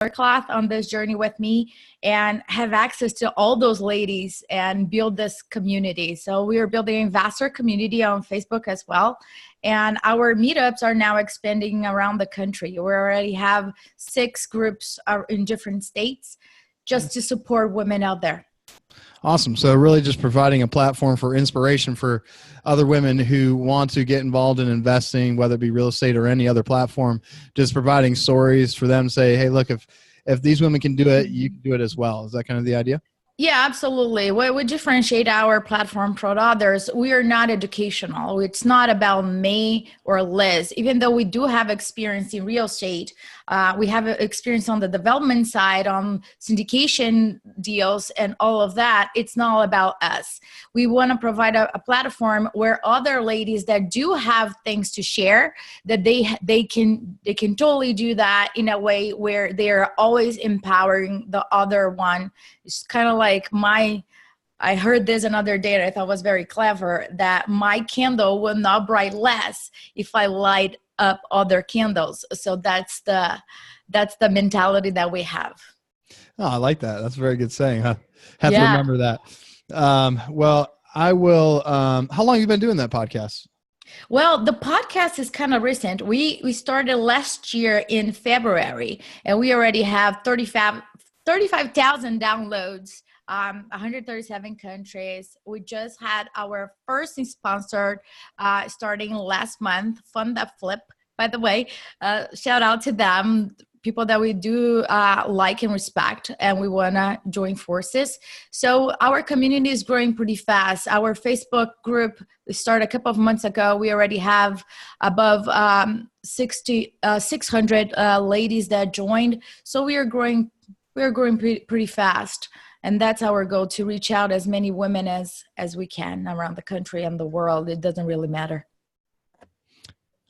cloth on this journey with me and have access to all those ladies and build this community. So we are building a vaster community on Facebook as well. And our meetups are now expanding around the country. We already have 6 groups in different states just to support women out there. Awesome. So really just providing a platform for inspiration for other women who want to get involved in investing, whether it be real estate or any other platform, just providing stories for them to say, hey, look, if these women can do it, you can do it as well. Is that kind of the idea? Yeah, absolutely. We differentiate our platform from others. We are not educational. It's not about me or Liz. Even though we do have experience in real estate, we have experience on the development side, on syndication deals and all of that. It's not about us. We want to provide a platform where other ladies that do have things to share, that they can totally do that in a way where they're always empowering the other one. It's kind of like I heard this another day and I thought was very clever, that my candle will not bright less if I light up other candles. So that's the mentality that we have. Oh, I like that. That's a very good saying. Huh? Have to remember that. Well, I will. How long have you been doing that podcast? Well, the podcast is kind of recent. We started last year in February, and we already have 35,000 downloads. 137 countries. We just had our first sponsored starting last month, Fund That Flip, by the way. Shout out to them, people that we do like and respect, and we want to join forces. So our community is growing pretty fast. Our Facebook group started a couple of months ago. We already have above 600 ladies that joined. So we are growing pretty fast. And that's our goal, to reach out as many women as we can around the country and the world. It doesn't really matter.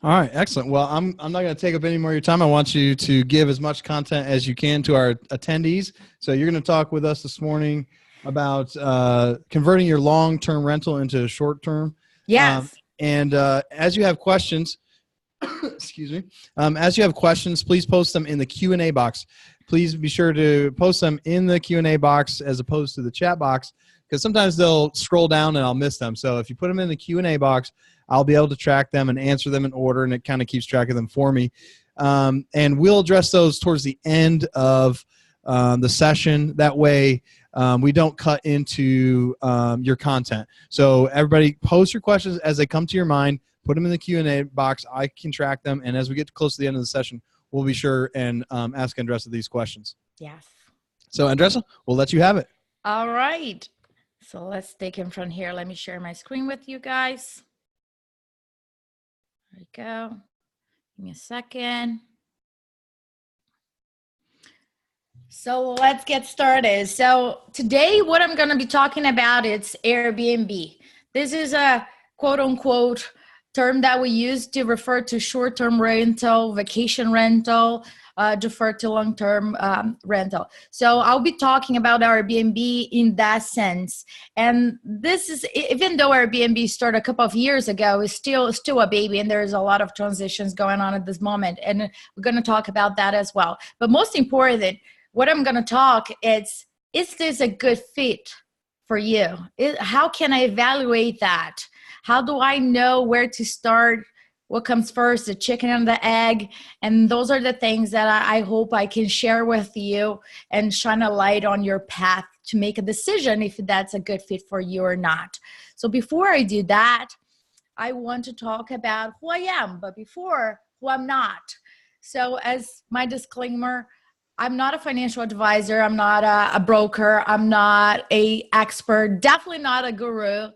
All right, excellent. Well, I'm not going to take up any more of your time. I want you to give as much content as you can to our attendees. So you're going to talk with us this morning about converting your long-term rental into short-term. Yes. And as you have questions, excuse me, as you have questions, please post them in the Q&A box. Please be sure to post them in the Q&A box as opposed to the chat box, because sometimes they'll scroll down and I'll miss them. So if you put them in the Q&A box, I'll be able to track them and answer them in order, and it kind of keeps track of them for me. And we'll address those towards the end of the session. That way we don't cut into your content. So everybody post your questions as they come to your mind. Put them in the Q&A box. I can track them. And as we get close to the end of the session, we'll be sure and ask Andresa these questions. Yes. So Andresa, we'll let you have it. All right. So let's take him from here. Let me share my screen with you guys. There we go. Give me a second. So let's get started. So today what I'm going to be talking about is Airbnb. This is a quote unquote term that we use to refer to short-term rental, vacation rental, defer to long-term rental. So I'll be talking about Airbnb in that sense. And this is, even though Airbnb started a couple of years ago, is still a baby, and there's a lot of transitions going on at this moment. And we're going to talk about that as well. But most important, what I'm going to talk is this a good fit for you? How can I evaluate that? How do I know where to start? What comes first, the chicken and the egg? And those are the things that I hope I can share with you and shine a light on your path to make a decision if that's a good fit for you or not. So before I do that, I want to talk about who I am, but before, who I'm not. So as my disclaimer, I'm not a financial advisor. I'm not a broker. I'm not an expert, definitely not a guru.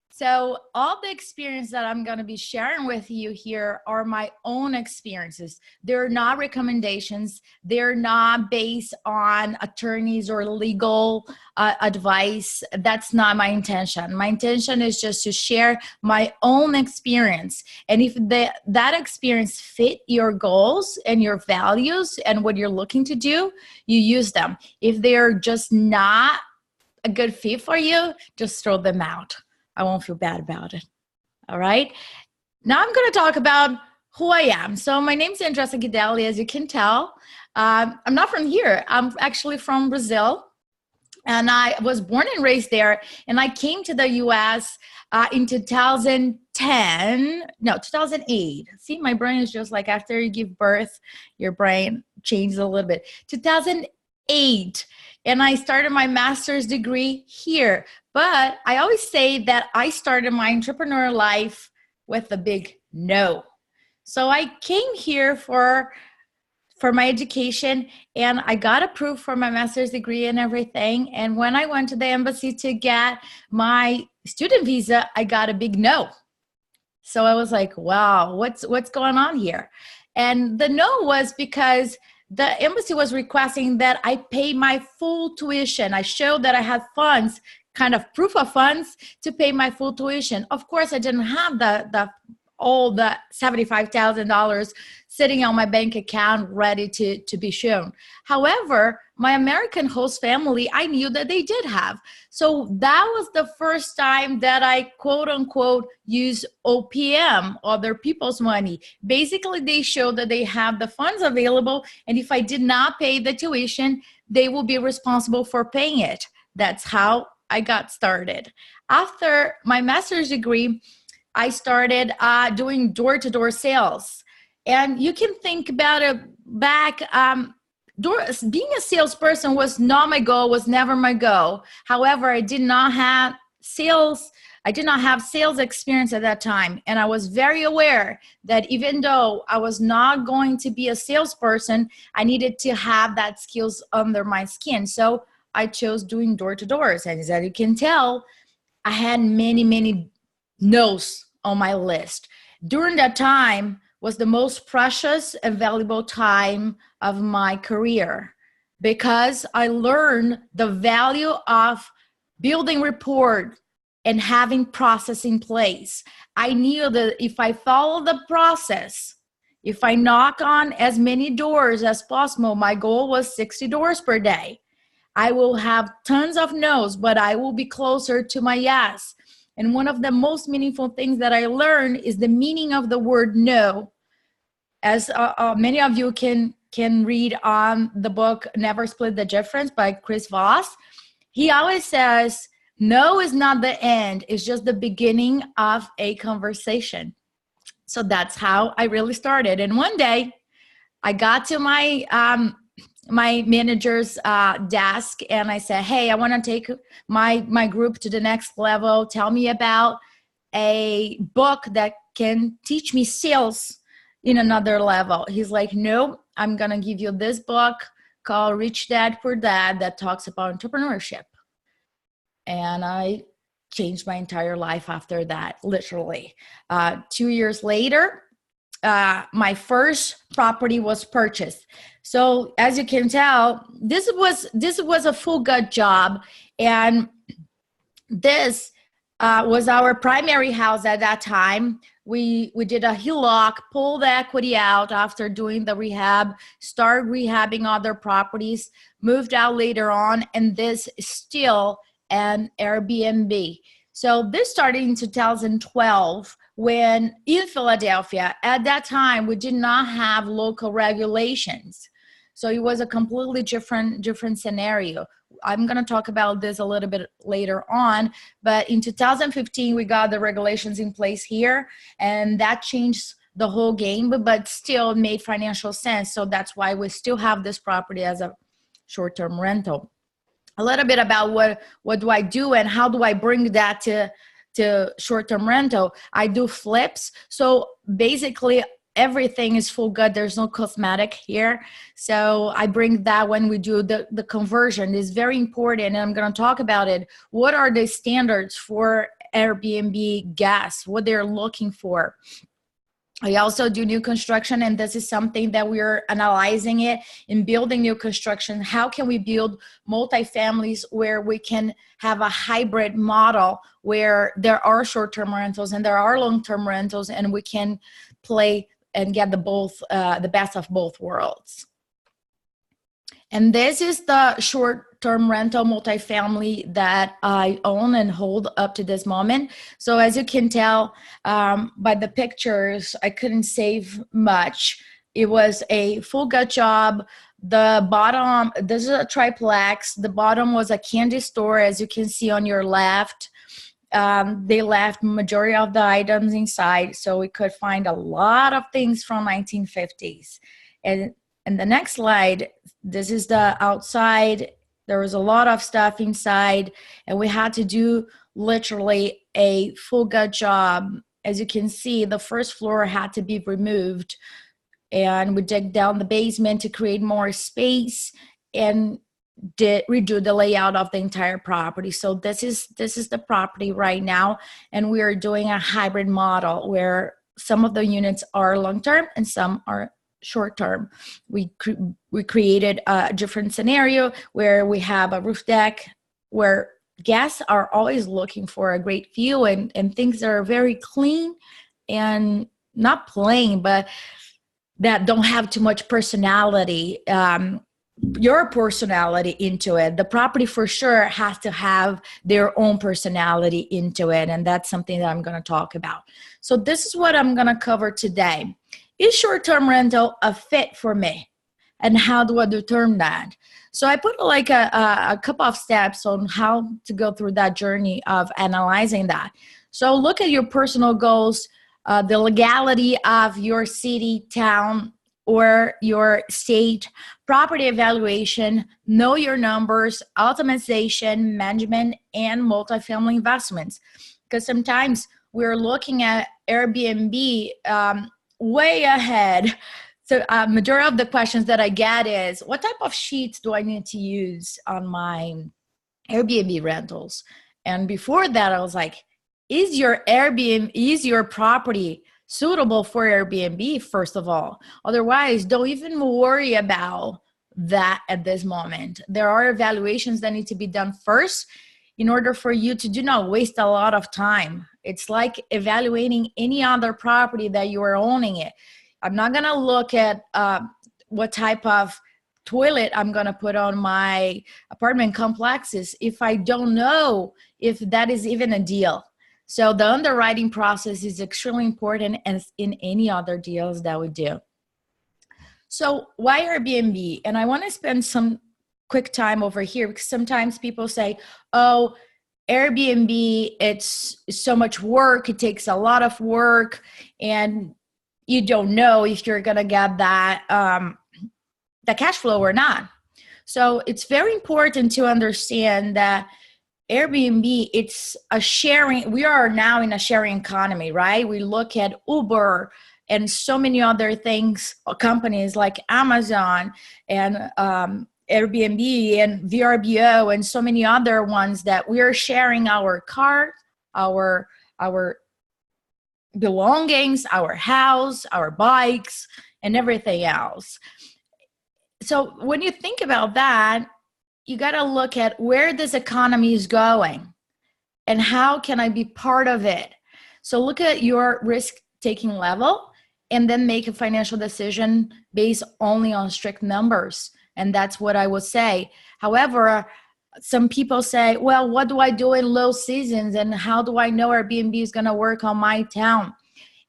So all the experience that I'm going to be sharing with you here are my own experiences. They're not recommendations. They're not based on attorneys or legal advice. That's not my intention. My intention is just to share my own experience. And if that experience fit your goals and your values and what you're looking to do, you use them. If they're just not a good fit for you, just throw them out. I won't feel bad about it. All right. Now I'm going to talk about who I am. So my name is Andresa Guidelli, as you can tell. I'm not from here. I'm actually from Brazil. And I was born and raised there. And I came to the US in 2008. See, my brain is just like after you give birth, your brain changes a little bit. 2008. And I started my master's degree here. But I always say that I started my entrepreneur life with a big no. So I came here for my education, and I got approved for my master's degree and everything. And when I went to the embassy to get my student visa, I got a big no. So I was like, wow, what's going on here? And the no was because the embassy was requesting that I pay my full tuition. I showed that I had funds, kind of proof of funds, to pay my full tuition. Of course, I didn't have all the $75,000 sitting on my bank account ready to be shown. However, my American host family, I knew that they did have. So that was the first time that I quote unquote use OPM, other people's money. Basically, they showed that they have the funds available, and if I did not pay the tuition, they will be responsible for paying it. That's how I got started. After my master's degree, I started doing door-to-door sales. And you can think about it back, being a salesperson was not my goal, was never my goal. However, I did not have sales experience at that time. And I was very aware that even though I was not going to be a salesperson, I needed to have that skills under my skin. So I chose doing door-to-doors. And as you can tell, I had many, many no's on my list. During that time was the most precious and valuable time of my career, because I learned the value of building rapport and having process in place. I knew that if I follow the process, if I knock on as many doors as possible, my goal was 60 doors per day. I will have tons of no's, but I will be closer to my yes. And one of the most meaningful things that I learned is the meaning of the word no. As many of you can read on the book Never Split the Difference by Chris Voss, he always says, no is not the end, it's just the beginning of a conversation. So that's how I really started. And one day I got to my manager's desk, and I said, hey, I want to take my group to the next level. Tell me about a book that can teach me sales in another level. He's like, no, I'm going to give you this book called Rich Dad Poor Dad that talks about entrepreneurship. And I changed my entire life after that, literally. 2 years later, my first property was purchased. So as you can tell, this was a full gut job, and this was our primary house at that time. We did a HELOC, pulled the equity out after doing the rehab, started rehabbing other properties, moved out later on, and this is still an Airbnb. So this started in 2012 when in Philadelphia, at that time, we did not have local regulations. So it was a completely different scenario. I'm going to talk about this a little bit later on, but in 2015, we got the regulations in place here, and that changed the whole game, but still made financial sense. So that's why we still have this property as a short-term rental. A little bit about what do I do and how do I bring that to short-term rental. I do flips. So basically everything is full gut. There's no cosmetic here. So I bring that when we do the conversion. It's very important, and I'm going to talk about it. What are the standards for Airbnb guests, what they're looking for? I also do new construction, and this is something that we're analyzing it in building new construction. How can we build multifamilies where we can have a hybrid model where there are short-term rentals and there are long-term rentals, and we can play and get the best of both worlds. And this is the short-term rental multifamily that I own and hold up to this moment. So as you can tell by the pictures, I couldn't save much. It was a full gut job, The bottom, this is a triplex. The bottom was a candy store, as you can see on your left. They left majority of the items inside, so we could find a lot of things from 1950s. And the next slide, this is the outside. There was a lot of stuff inside, and we had to do literally a full gut job. As you can see, the first floor had to be removed, and we dug down the basement to create more space and did redo the layout of the entire property. So this is the property right now, and we are doing a hybrid model where some of the units are long-term and some are short-term. We created a different scenario where we have a roof deck where guests are always looking for a great view and things that are very clean and not plain, but that don't have too much personality, your personality into it. The property for sure has to have their own personality into it, and that's something that I'm going to talk about. So this is what I'm going to cover today. Is short-term rental a fit for me? And how do I determine that? So I put like a couple of steps on how to go through that journey of analyzing that. So look at your personal goals, the legality of your city, town, or your state, property evaluation, know your numbers, optimization, management, and multifamily investments. Because sometimes we're looking at Airbnb way ahead. So majority of the questions that I get is, what type of sheets do I need to use on my Airbnb rentals? And before that, I was like, is your property suitable for Airbnb, first of all? Otherwise, don't even worry about that at this moment. There are evaluations that need to be done first in order for you to do not waste a lot of time. It's like evaluating any other property that you are owning it. I'm not going to look at what type of toilet I'm going to put on my apartment complexes if I don't know if that is even a deal. So the underwriting process is extremely important, as in any other deals that we do. So why Airbnb? And I want to spend some quick time over here because sometimes people say, oh, Airbnb, it's so much work. It takes a lot of work, and you don't know if you're going to get that the cash flow or not. So it's very important to understand that Airbnb, it's a sharing. We are now in a sharing economy, right? We look at Uber and so many other things, companies like Amazon and Airbnb and VRBO and so many other ones that we are sharing our car, our belongings, our house, our bikes, and everything else. So when you think about that, you got to look at where this economy is going and how can I be part of it. So look at your risk-taking level and then make a financial decision based only on strict numbers. And that's what I would say. However, some people say, well, what do I do in low seasons? And how do I know Airbnb is going to work on my town?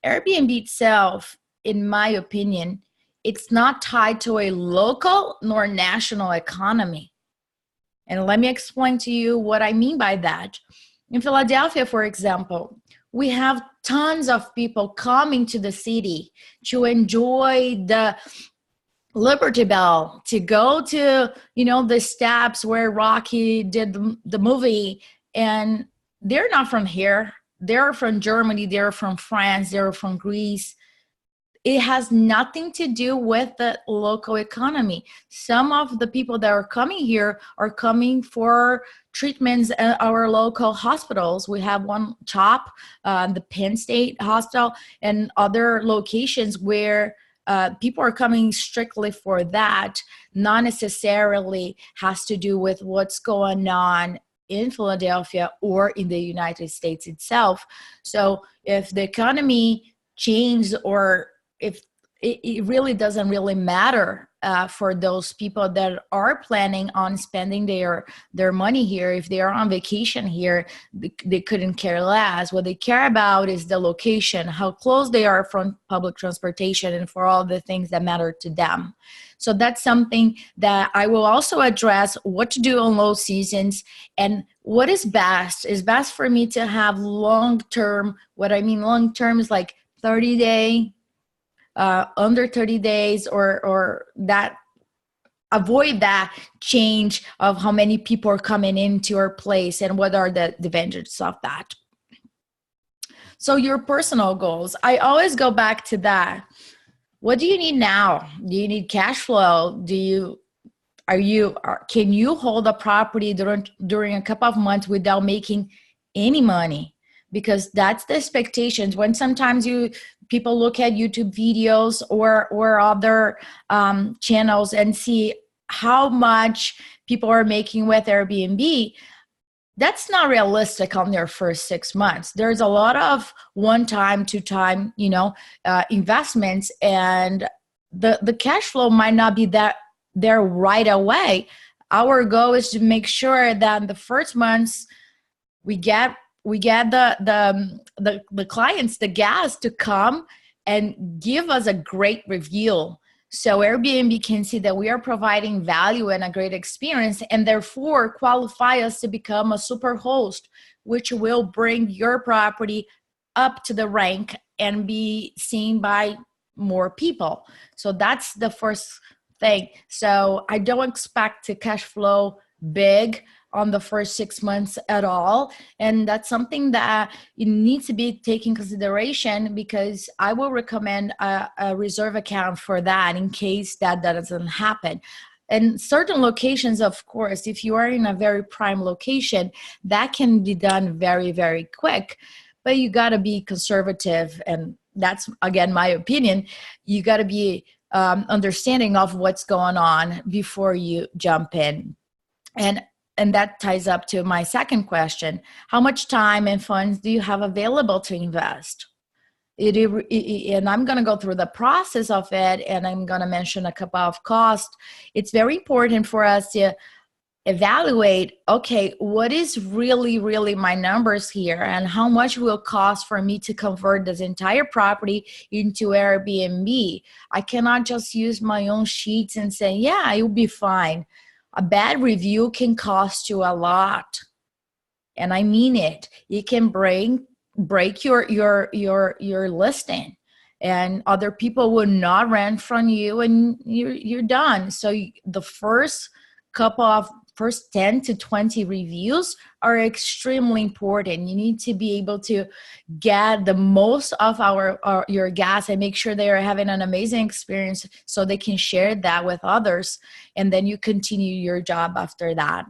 Airbnb itself, in my opinion, it's not tied to a local nor national economy. And let me explain to you what I mean by that. In Philadelphia, for example, we have tons of people coming to the city to enjoy the Liberty Bell, to go to, the steps where Rocky did the movie. And they're not from here. They're from Germany. They're from France. They're from Greece. It has nothing to do with the local economy. Some of the people that are coming here are coming for treatments at our local hospitals. We have one CHOP, the Penn State Hospital, and other locations where people are coming strictly for that, not necessarily has to do with what's going on in Philadelphia or in the United States itself. So if the economy changes, or if it really doesn't really matter for those people that are planning on spending their money here. If they are on vacation here, they couldn't care less. What they care about is the location, how close they are from public transportation, and for all the things that matter to them. So that's something that I will also address, what to do on low seasons, and what is best. Is best for me to have long term. What I mean long term is like 30-day, under 30 days, or that, avoid that change of how many people are coming into your place and what are the advantages of that. So your personal goals, I always go back to that. What do you need now? Do you need cash flow? Can you hold a property during a couple of months without making any money? Because that's the expectations. When sometimes people look at YouTube videos or other channels and see how much people are making with Airbnb, that's not realistic on their first 6 months. There's a lot of one-time, two-time, investments, and the cash flow might not be that there right away. Our goal is to make sure that in the first months we get the clients, the guests, to come and give us a great review, so Airbnb can see that we are providing value and a great experience, and therefore qualify us to become a super host, which will bring your property up to the rank and be seen by more people. So that's the first thing. So I don't expect to cash flow big on the first 6 months at all. And that's something that you need to be taking consideration, because I will recommend a reserve account for that in case that doesn't happen. And certain locations, of course, if you are in a very prime location, that can be done very, very quick. But you got to be conservative. And that's, again, my opinion. You got to be understanding of what's going on before you jump in. And that ties up to my second question. How much time and funds do you have available to invest? And I'm going to go through the process of it, and I'm going to mention a couple of costs. It's very important for us to evaluate, okay, what is really, really my numbers here, and how much will it cost for me to convert this entire property into Airbnb? I cannot just use my own sheets and say, yeah, you'll be fine. A bad review can cost you a lot, and I mean it. It can break your listing, and other people will not rent from you, and you're done. So the first 10 to 20 reviews are extremely important. You need to be able to get the most of your guests and make sure they are having an amazing experience, so they can share that with others, and then you continue your job after that.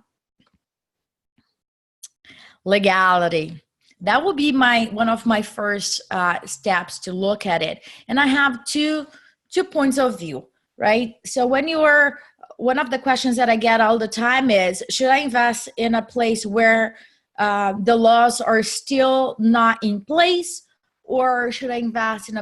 Legality. That will be one of my first steps to look at it. And I have two points of view, right? So one of the questions that I get all the time is, should I invest in a place where the laws are still not in place, or should I invest in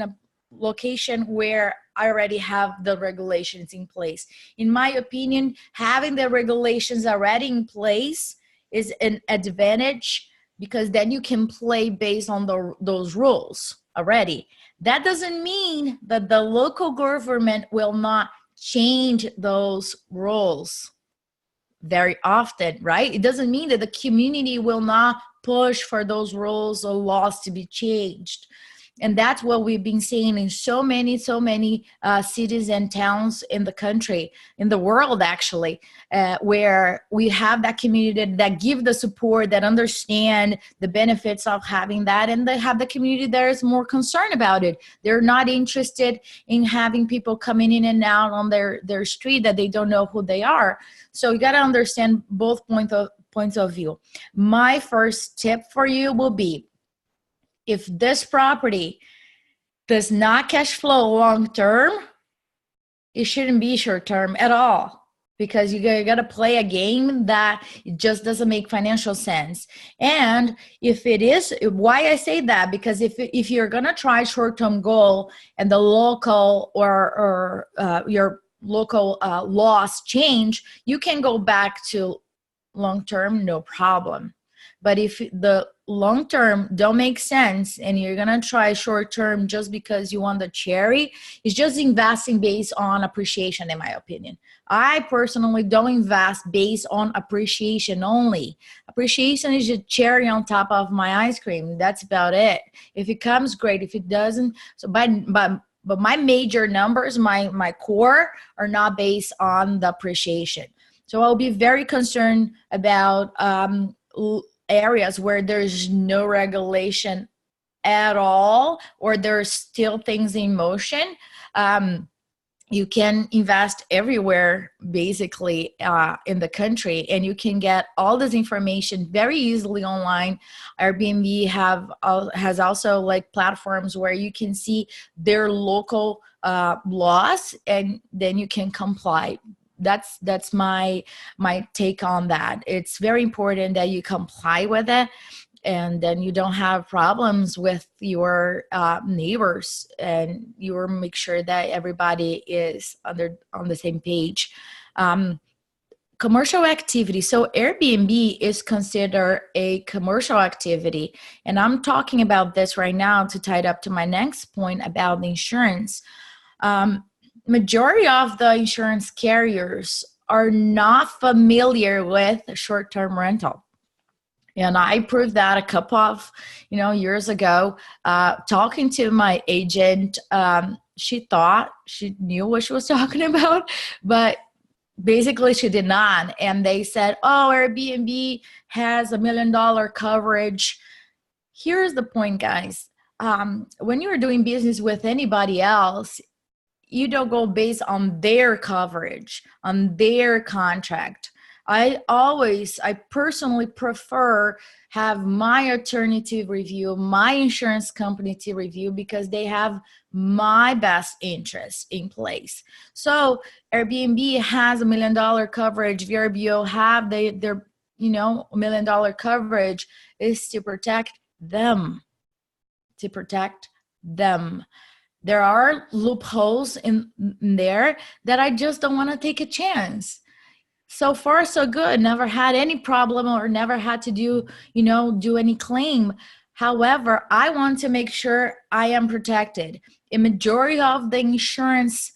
a location where I already have the regulations in place? In my opinion, having the regulations already in place is an advantage, because then you can play based on those rules already. That doesn't mean that the local government will not change those rules very often, right? It doesn't mean that the community will not push for those rules or laws to be changed. And that's what we've been seeing in so many cities and towns in the country, in the world actually, where we have that community that give the support, that understand the benefits of having that, and they have the community that is more concerned about it. They're not interested in having people coming in and out on their street that they don't know who they are. So you got to understand both points of view. My first tip for you will be, if this property does not cash flow long term, it shouldn't be short term at all. because you got to play a game that it just doesn't make financial sense. And if it is, why I say that, because if you're going to try short-term goal and the local or your local laws change, you can go back to long-term, no problem. But if the long term don't make sense and you're gonna try short term just because you want the cherry, it's just investing based on appreciation, in my opinion. I personally don't invest based on appreciation only. Appreciation is a cherry on top of my ice cream. That's about it. If it comes, great. If it doesn't, so but my major numbers, my core, are not based on the appreciation. So I'll be very concerned about areas where there's no regulation at all, or there's still things in motion. You can invest everywhere, basically, in the country, and you can get all this information very easily online. Airbnb has also like platforms where you can see their local laws, and then you can comply. That's my take on that. It's very important that you comply with it, and then you don't have problems with your neighbors, and you make sure that everybody is on the same page. Commercial activity. So Airbnb is considered a commercial activity, and I'm talking about this right now to tie it up to my next point about the insurance. Majority of the insurance carriers are not familiar with short-term rental. And I proved that a couple of years ago, talking to my agent. She thought she knew what she was talking about, but basically she did not. And they said, oh, Airbnb has $1 million coverage. Here's the point, guys. When you're doing business with anybody else, you don't go based on their coverage, on their contract. I personally prefer have my attorney to review, my insurance company to review, because they have my best interest in place. So Airbnb has $1 million coverage. VRBO have their $1 million coverage is to protect them. To protect them. There are loopholes in there that I just don't want to take a chance. So far, so good. Never had any problem or never had to do any claim. However, I want to make sure I am protected. A majority of the insurance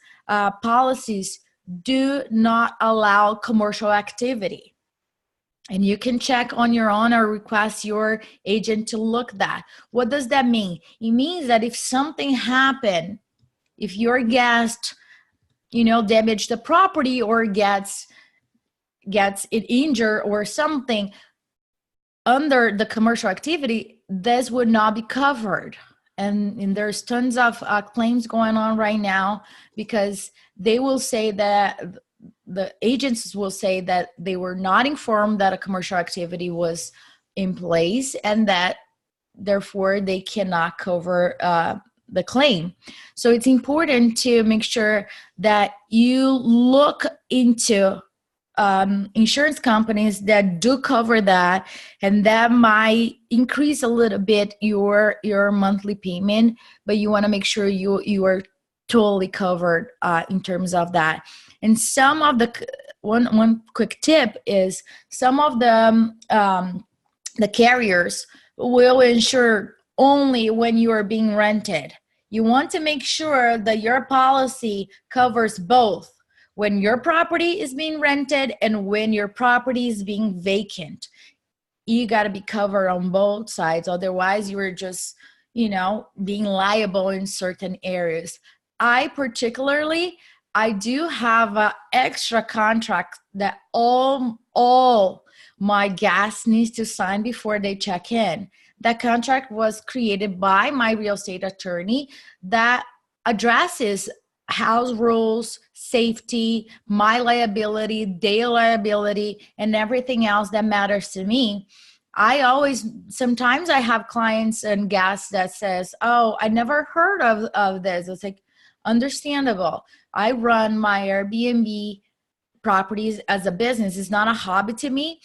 policies do not allow commercial activity. And you can check on your own or request your agent to look that. What does that mean? It means that if something happened, if your guest, damaged the property or gets it injured or something under the commercial activity, this would not be covered. And there's tons of claims going on right now, because they will say that the agents will say that they were not informed that a commercial activity was in place, and that therefore they cannot cover the claim. So it's important to make sure that you look into insurance companies that do cover that, and that might increase a little bit your monthly payment, but you want to make sure you are totally covered in terms of that. And some of the one quick tip is some of the carriers will insure only when you are being rented. You want to make sure that your policy covers both when your property is being rented and when your property is being vacant. You got to be covered on both sides. Otherwise, you are just, being liable in certain areas. I do have an extra contract that all my guests needs to sign before they check in. That contract was created by my real estate attorney that addresses house rules, safety, my liability, their liability, and everything else that matters to me. Sometimes I have clients and guests that says, oh, I never heard of this. It's like, understandable. I run my Airbnb properties as a business. It's not a hobby to me.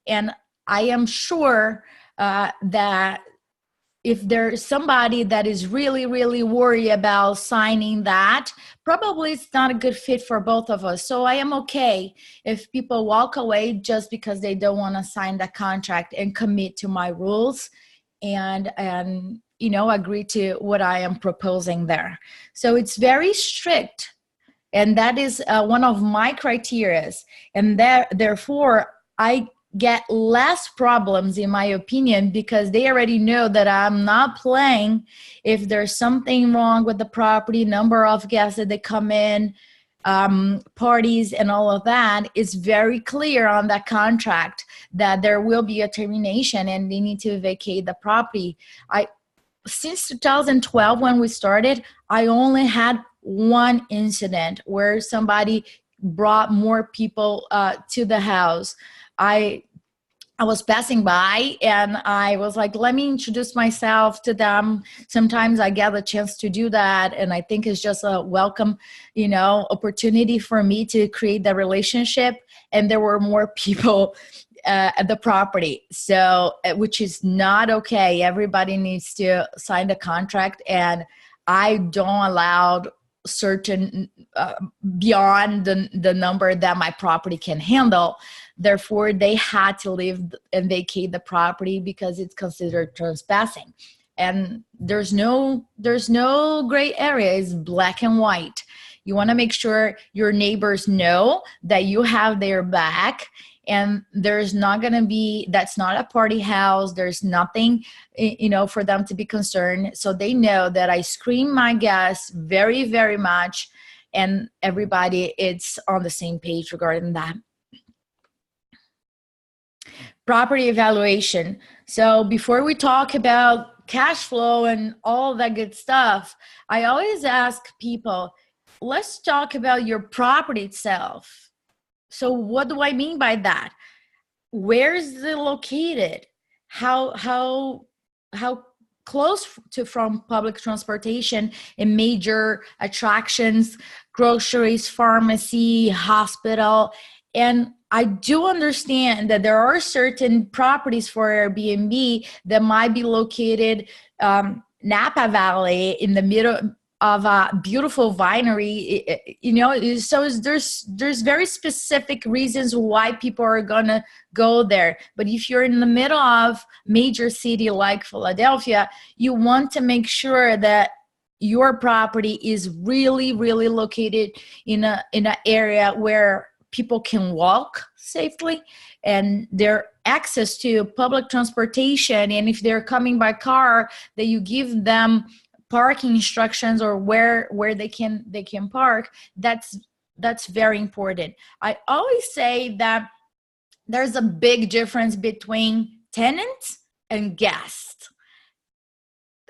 And I am sure that if there's somebody that is really, really worried about signing that, probably it's not a good fit for both of us. So I am okay if people walk away just because they don't want to sign the contract and commit to my rules and you know, agree to what I am proposing there. So it's very strict. And that is one of my criterias. And therefore, I get less problems, in my opinion, because they already know that I'm not playing if there's something wrong with the property, number of guests that they come in, parties and all of that. Is very clear on that contract that there will be a termination and they need to vacate the property. Since 2012, when we started, I only had one incident where somebody brought more people to the house. I was passing by and I was like, let me introduce myself to them. Sometimes I get a chance to do that. And I think it's just a welcome, you know, opportunity for me to create that relationship. And there were more people at the property. So, which is not okay. Everybody needs to sign the contract. And I don't allow certain beyond the number that my property can handle. Therefore, they had to leave and vacate the property because it's considered trespassing. And there's no gray area. It's black and white. You want to make sure your neighbors know that you have their back, and there's not going to be, that's not a party house. There's nothing, you know, for them to be concerned. So they know that I screen my guests very, very much, and everybody is on the same page regarding that. Property evaluation. So before we talk about cash flow and all that good stuff, I always ask people, let's talk about your property itself. So what do I mean by that? Where is it located? How close to from public transportation and major attractions, groceries, pharmacy, hospital? And I do understand that there are certain properties for Airbnb that might be located Napa Valley in the middle of a beautiful winery, you know. So there's very specific reasons why people are gonna go there. But if you're in the middle of major city like Philadelphia, you want to make sure that your property is really, really located in an area where people can walk safely and their access to public transportation. And if they're coming by car, that you give them parking instructions or where they can park. That's very important. I always say that there's a big difference between tenants and guests.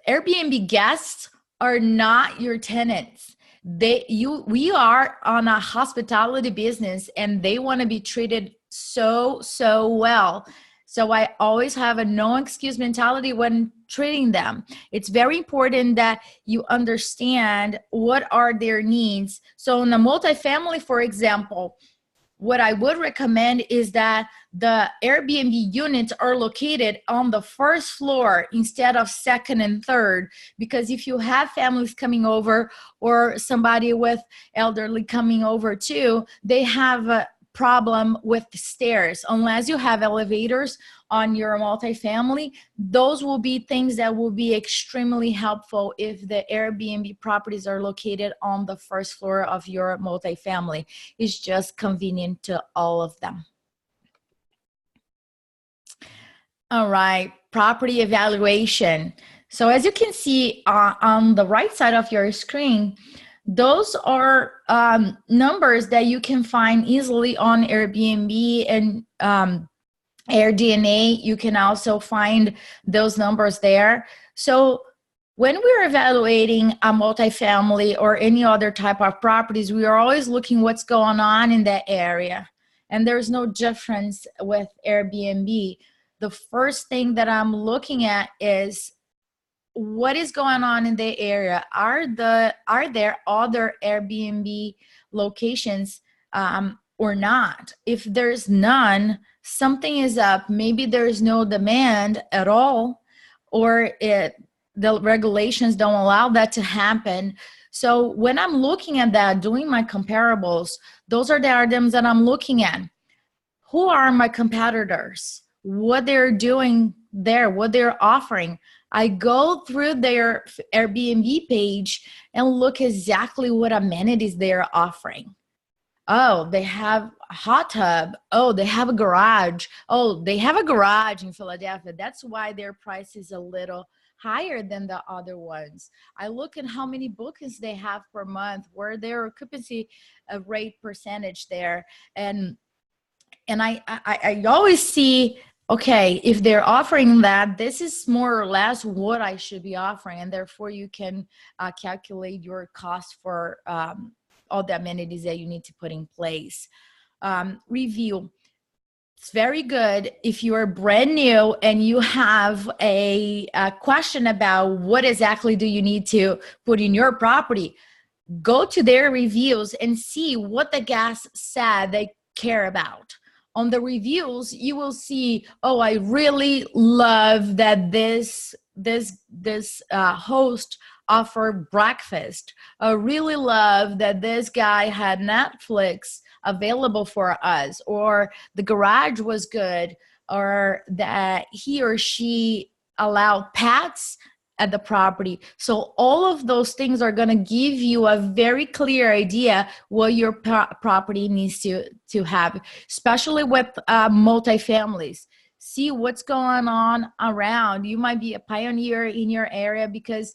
Airbnb guests are not your tenants. We are on a hospitality business, and they want to be treated so well. So I always have a no excuse mentality when treating them. It's very important that you understand what are their needs. So in a multifamily, for example, what I would recommend is that the Airbnb units are located on the first floor instead of second and third, because if you have families coming over or somebody with elderly coming over too, they have a problem with the stairs. Unless you have elevators on your multifamily, those will be things that will be extremely helpful if the Airbnb properties are located on the first floor of your multifamily. It's just convenient to all of them. All right, property evaluation. So as you can see on the right side of your screen, those are numbers that you can find easily on Airbnb and AirDNA. You can also find those numbers there. So when we're evaluating a multifamily or any other type of properties, we are always looking what's going on in that area. And there's no difference with Airbnb. The first thing that I'm looking at is what is going on in the area. Are there other Airbnb locations or not. If there's none, something is up. Maybe there's no demand at all, or the regulations don't allow that to happen. So when I'm looking at that, doing my comparables, those are the items that I'm looking at. Who are my competitors? What they're doing there, what they're offering. I go through their Airbnb page and look exactly what amenities they're offering. Oh, they have a hot tub. Oh, they have a garage. Oh, they have a garage in Philadelphia. That's why their price is a little higher than the other ones. I look at how many bookings they have per month, where their occupancy rate percentage there, and I always see, okay, if they're offering that, this is more or less what I should be offering, and therefore you can calculate your cost for all the amenities that you need to put in place. Review. It's very good if you are brand new and you have a question about what exactly do you need to put in your property. Go to their reviews and see what the guests said they care about. On the reviews, you will see, oh, I really love that this host offered breakfast. I really love that this guy had Netflix available for us, or the garage was good, or that he or she allowed pets at the property. So all of those things are going to give you a very clear idea what your property needs to have, especially with multifamilies. See what's going on around. You might be a pioneer in your area because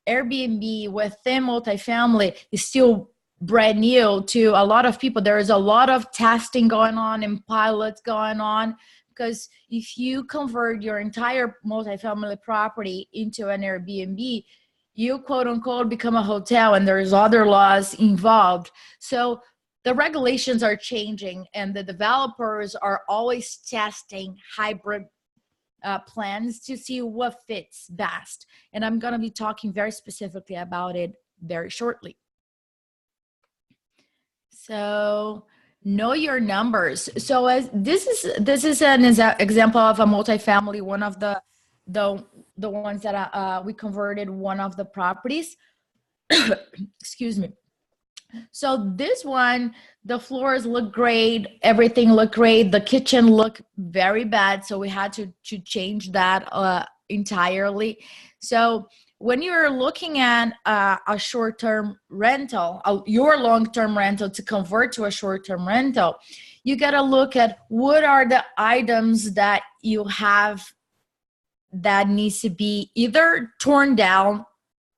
Airbnb within multifamily is still brand new to a lot of people. There is a lot of testing going on and pilots going on, because if you convert your entire multifamily property into an Airbnb, you quote unquote become a hotel, and there's other laws involved. So the regulations are changing, and the developers are always testing hybrid plans to see what fits best. And I'm going to be talking very specifically about it very shortly. So know your numbers. So as this is an example of a multifamily, one of the ones that we converted one of the properties. Excuse me. So this one, the floors look great, everything looked great, the kitchen looked very bad, so we had to change that entirely. So when you're looking at a short-term rental, your long-term rental to convert to a short-term rental, you got to look at what are the items that you have that needs to be either torn down,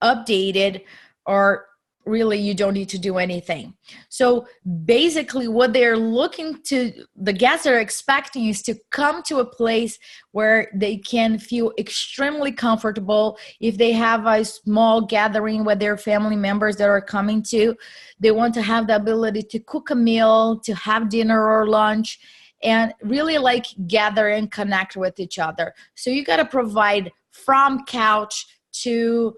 updated, or really you don't need to do anything. So basically what they're looking to, the guests are expecting, is to come to a place where they can feel extremely comfortable. If they have a small gathering with their family members that are coming to, they want to have the ability to cook a meal, to have dinner or lunch, and really like gather and connect with each other. So you got to provide from couch to,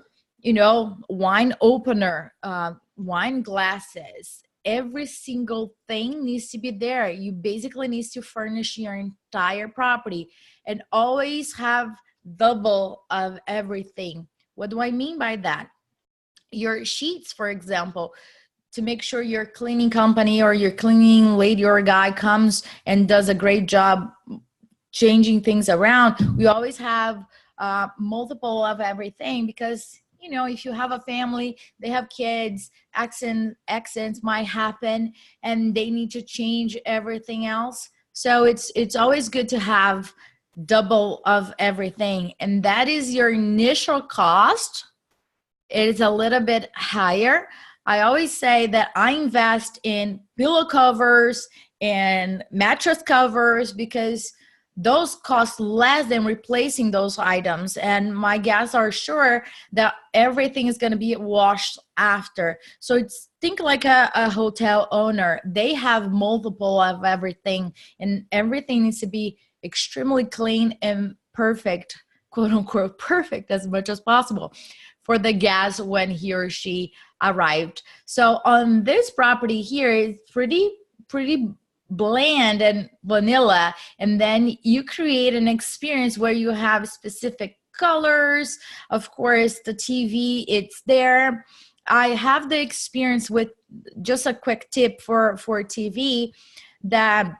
wine opener, wine glasses. Every single thing needs to be there. You basically need to furnish your entire property and always have double of everything. What do I mean by that? Your sheets, for example, to make sure your cleaning company or your cleaning lady or guy comes and does a great job changing things around. We always have multiple of everything, because if you have a family, they have kids, accents might happen, and they need to change everything else. So it's always good to have double of everything, and that is your initial cost. It's a little bit higher. I always say that I invest in pillow covers and mattress covers because those cost less than replacing those items. And my guests are sure that everything is going to be washed after. So think like a hotel owner. They have multiple of everything, and everything needs to be extremely clean and perfect, quote unquote, perfect as much as possible for the guest when he or she arrived. So on this property here, it's pretty bland and vanilla, and then you create an experience where you have specific colors. Of course, the TV, it's there. I have the experience with, just a quick tip for TV, that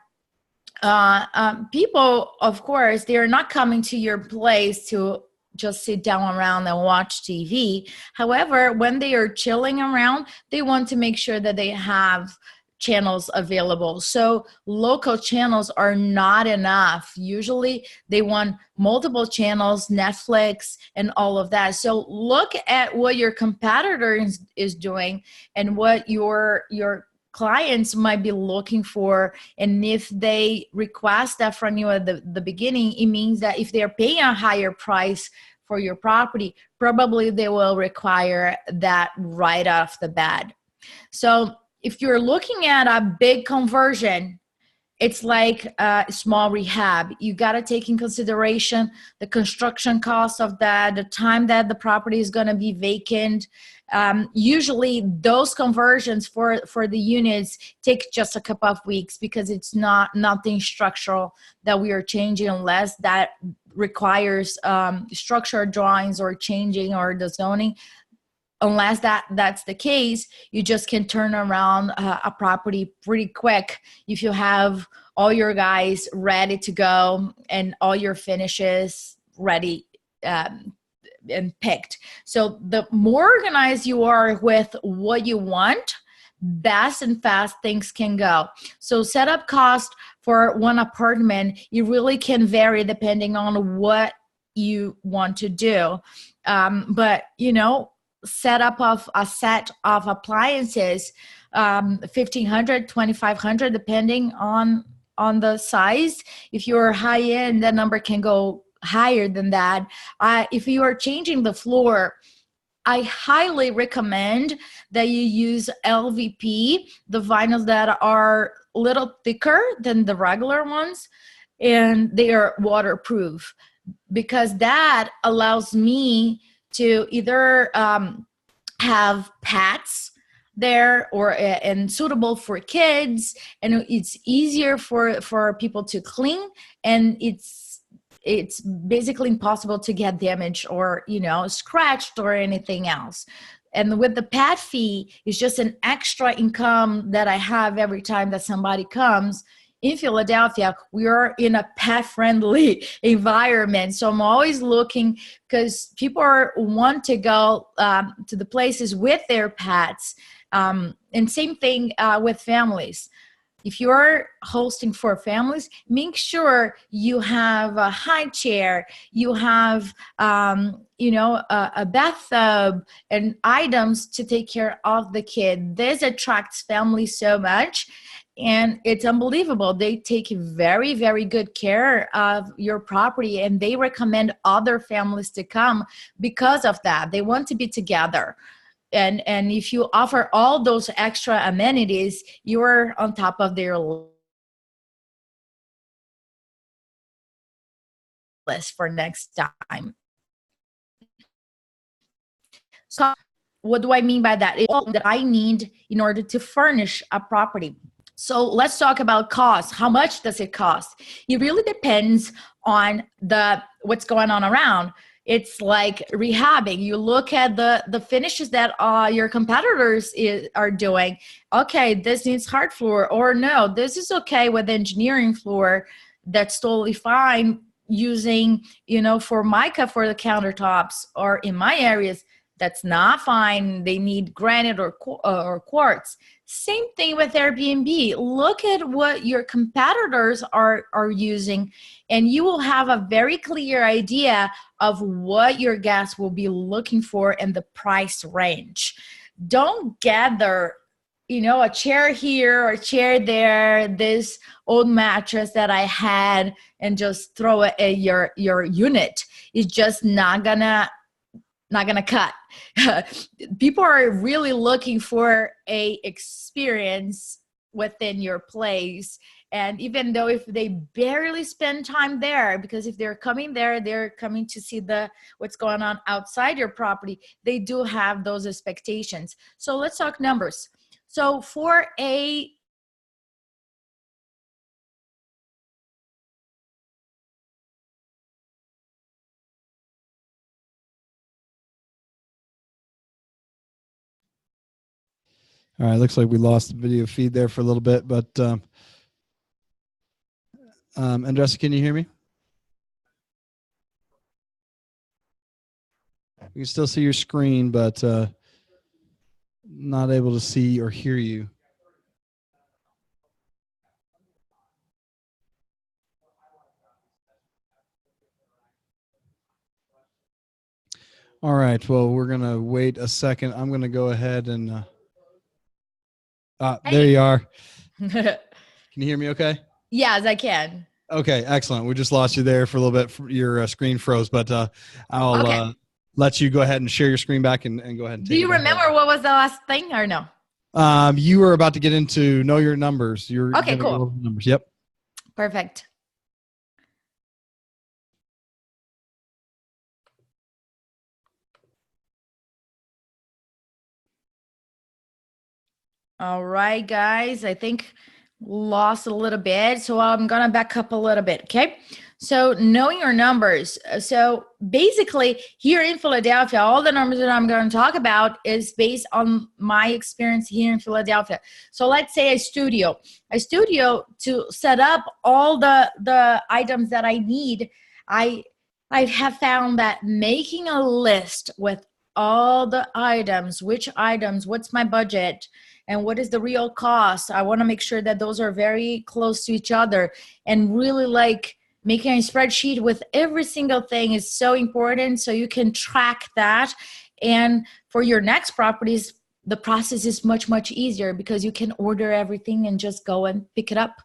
people, of course, they're not coming to your place to just sit down around and watch TV. However, when they are chilling around, they want to make sure that they have channels available. So local channels are not enough. Usually they want multiple channels, Netflix and all of that. So look at what your competitor is doing and what your clients might be looking for. And if they request that from you at the beginning, it means that if they're paying a higher price for your property, probably they will require that right off the bat. So if you're looking at a big conversion, it's like a small rehab. You got to take in consideration the construction costs of that, the time that the property is going to be vacant. Usually those conversions for the units take just a couple of weeks, because it's nothing structural that we are changing, unless that requires structural drawings or changing or the zoning. Unless that's the case, you just can turn around a property pretty quick if you have all your guys ready to go and all your finishes ready and picked. So the more organized you are with what you want, fast and fast things can go. So setup cost for one apartment, you really can vary depending on what you want to do. But setup of a set of appliances, 1,500, 2,500, depending on the size. If you're high end, that number can go higher than that. If you are changing the floor, I highly recommend that you use LVP, the vinyls that are a little thicker than the regular ones, and they are waterproof, because that allows me to either have pads there and suitable for kids, and it's easier for people to clean, and it's basically impossible to get damaged or scratched or anything else. And with the pad fee, it's just an extra income that I have every time that somebody comes. In Philadelphia, we are in a pet-friendly environment. So I'm always looking, because people want to go to the places with their pets. And same thing with families. If you're hosting for families, make sure you have a high chair, you have a bathtub and items to take care of the kid. This attracts families so much. And it's unbelievable. They take very, very good care of your property, and they recommend other families to come because of that. They want to be together. And if you offer all those extra amenities, you're on top of their list for next time. So what do I mean by that? It's all that I need in order to furnish a property. So let's talk about cost. How much does it cost? It really depends on what's going on around. It's like rehabbing. You look at the finishes that your competitors are doing. Okay, this needs hard floor, or no, this is okay with engineering floor. That's totally fine. Using, Formica for the countertops, or in my areas, that's not fine. They need granite or quartz. Same thing with Airbnb. Look at what your competitors are using, and you will have a very clear idea of what your guests will be looking for and the price range. Don't gather, a chair here or a chair there, this old mattress that I had, and just throw it at your unit. It's just not gonna cut. People are really looking for a experience within your place. And even though if they barely spend time there, because if they're coming there, they're coming to see what's going on outside your property, they do have those expectations. So let's talk numbers. So for a All right, looks like we lost the video feed there for a little bit, but Andresa, can you hear me? We can still see your screen, but not able to see or hear you. All right, well, we're going to wait a second. I'm going to go ahead and there you are. Can you hear me okay? Yes, I can. Okay, excellent. We just lost you there for a little bit. Your screen froze, but I'll let you go ahead and share your screen back and go ahead and Do you remember what was the last thing or no? You were about to get into know your numbers. You're okay, cool. Go over numbers. Yep. Perfect. All right, guys, I think lost a little bit, so I'm gonna back up a little bit. Okay, so knowing your numbers. So basically here in Philadelphia, all the numbers that I'm going to talk about is based on my experience here in Philadelphia. So let's say a studio to set up all the items that I need. I have found that making a list with all the items, which items, what's my budget, and what is the real cost. I want to make sure that those are very close to each other, and really like making a spreadsheet with every single thing is so important, so you can track that. And for your next properties, the process is much easier because you can order everything and just go and pick it up,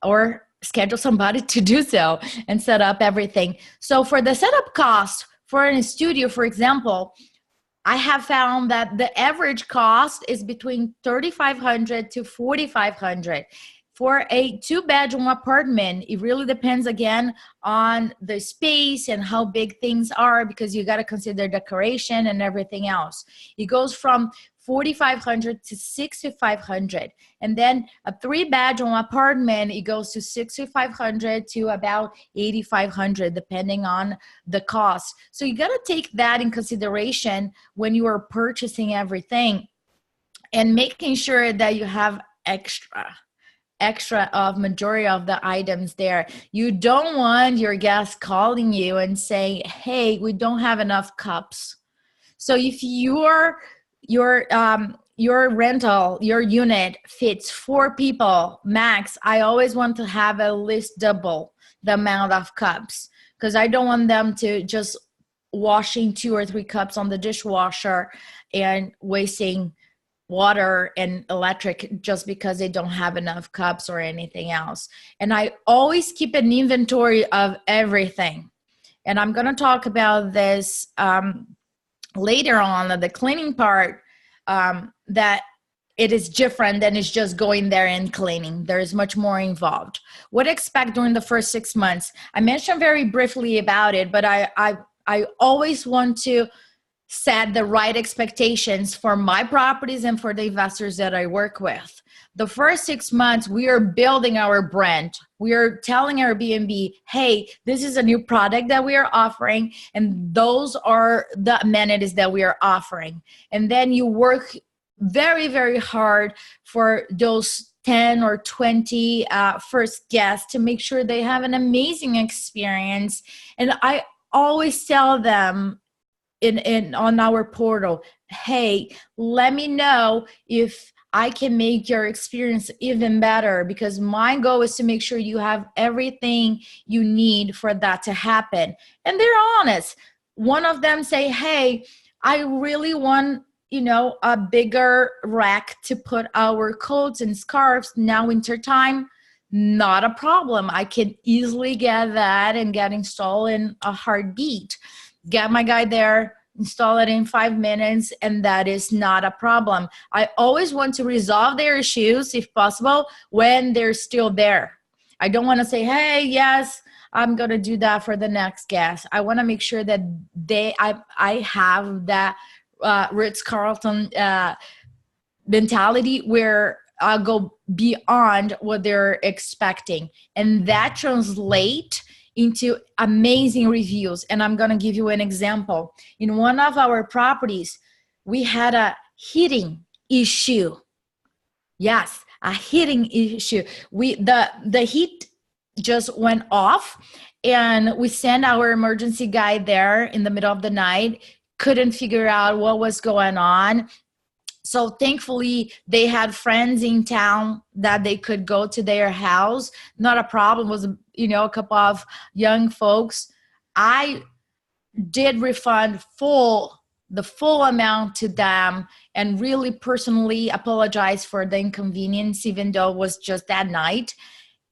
or schedule somebody to do so and set up everything. So for the setup cost for a studio, for example, I have found that the average cost is between $3,500 to $4,500. For a 2-bedroom apartment, it really depends again on the space and how big things are, because you got to consider decoration and everything else. It goes from $4,500 to $6,500. And then a 3-bedroom apartment, it goes to $6,500 to about $8,500, depending on the cost. So you got to take that in consideration when you are purchasing everything, and making sure that you have extra of majority of the items there. You don't want your guests calling you and saying, hey, we don't have enough cups. So if your rental, your unit fits 4 people max, I always want to have at least double the amount of cups, because I don't want them to just washing 2 or 3 cups on the dishwasher and wasting water and electric just because they don't have enough cups or anything else. And I always keep an inventory of everything. And I'm going to talk about this later on, the cleaning part, that it is different than it's just going there and cleaning. There is much more involved. What to expect during the first 6 months? I mentioned very briefly about it, but I always want to set the right expectations for my properties and for the investors that I work with. The first 6 months, we are building our brand. We are telling Airbnb, hey, this is a new product that we are offering, and those are the amenities that we are offering. And then you work very hard for those 10 or 20 first guests to make sure they have an amazing experience. And I always tell them on our portal, hey, let me know if I can make your experience even better, because my goal is to make sure you have everything you need for that to happen. And they're honest. One of them say, hey, I really want a bigger rack to put our coats and scarves now winter time. Not a problem. I can easily get that and get installed in a heartbeat. Get my guy there, install it in 5 minutes, and that is not a problem. I always want to resolve their issues, if possible, when they're still there. I don't want to say, hey, yes, I'm going to do that for the next guest. I want to make sure that I have that Ritz-Carlton mentality where I'll go beyond what they're expecting. And that translates into amazing reviews. And I'm going to give you an example. In one of our properties, we had a heating issue. Yes, a heating issue. The heat just went off, and we sent our emergency guy there in the middle of the night. Couldn't figure out what was going on. So thankfully they had friends in town that they could go to their house. Not a problem. It was, a couple of young folks. I did refund the full amount to them, and really personally apologize for the inconvenience, even though it was just that night.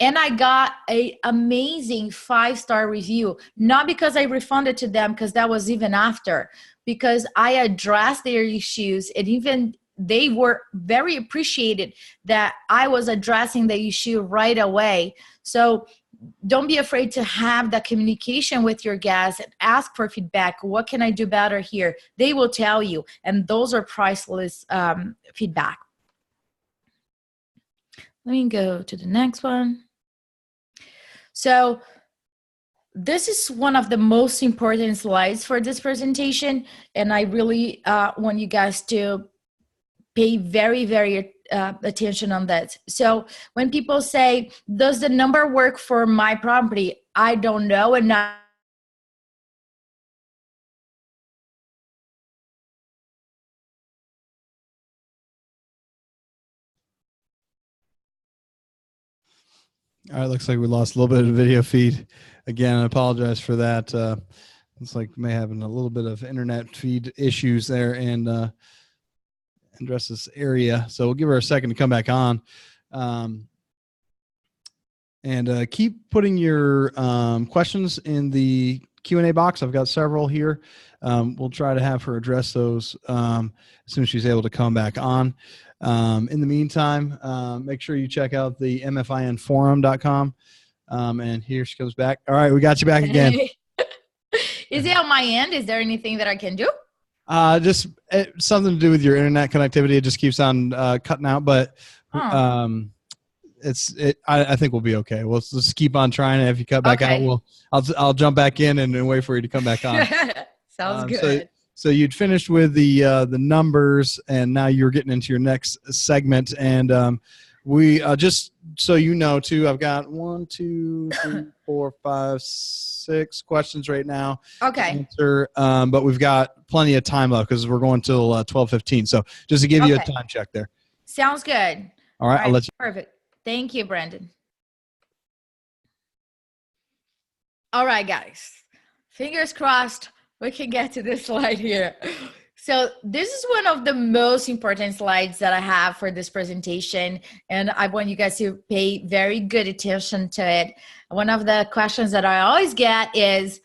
And I got a amazing 5-star review, not because I refunded to them, because that was even after, because I addressed their issues, and even they were very appreciated that I was addressing the issue right away. So don't be afraid to have that communication with your guests and ask for feedback. What can I do better here? They will tell you, and those are priceless feedback. Let me go to the next one. So this is one of the most important slides for this presentation, and I really want you guys to pay very, very attention on that. So when people say, does the number work for my property? I don't know, and not All right, looks like we lost a little bit of video feed. Again, I apologize for that. Looks like may having a little bit of internet feed issues there in Andresa's area. So we'll give her a second to come back on. And keep putting your questions in the Q&A box. I've got several here. We'll try to have her address those as soon as she's able to come back on. In the meantime, make sure you check out the mfinforum.com. And here she comes back. All right, we got you back again. Is it on my end? Is there anything that I can do? Just something to do with your internet connectivity. It just keeps on cutting out, but I think we'll be okay. We'll just keep on trying. If you cut back out, I'll jump back in and wait for you to come back on. Sounds good. So you'd finished with the numbers, and now you're getting into your next segment. And we just so you know too, I've got 1, 2, 3, 4, 5, 6 questions right now. Okay. To answer, but we've got plenty of time left because we're going till 12:15. So just to give you a time check there. Sounds good. All right, I'll let you. Perfect. Thank you, Brandon. All right, guys. Fingers crossed we can get to this slide here. So this is one of the most important slides that I have for this presentation, and I want you guys to pay very good attention to it. One of the questions that I always get is,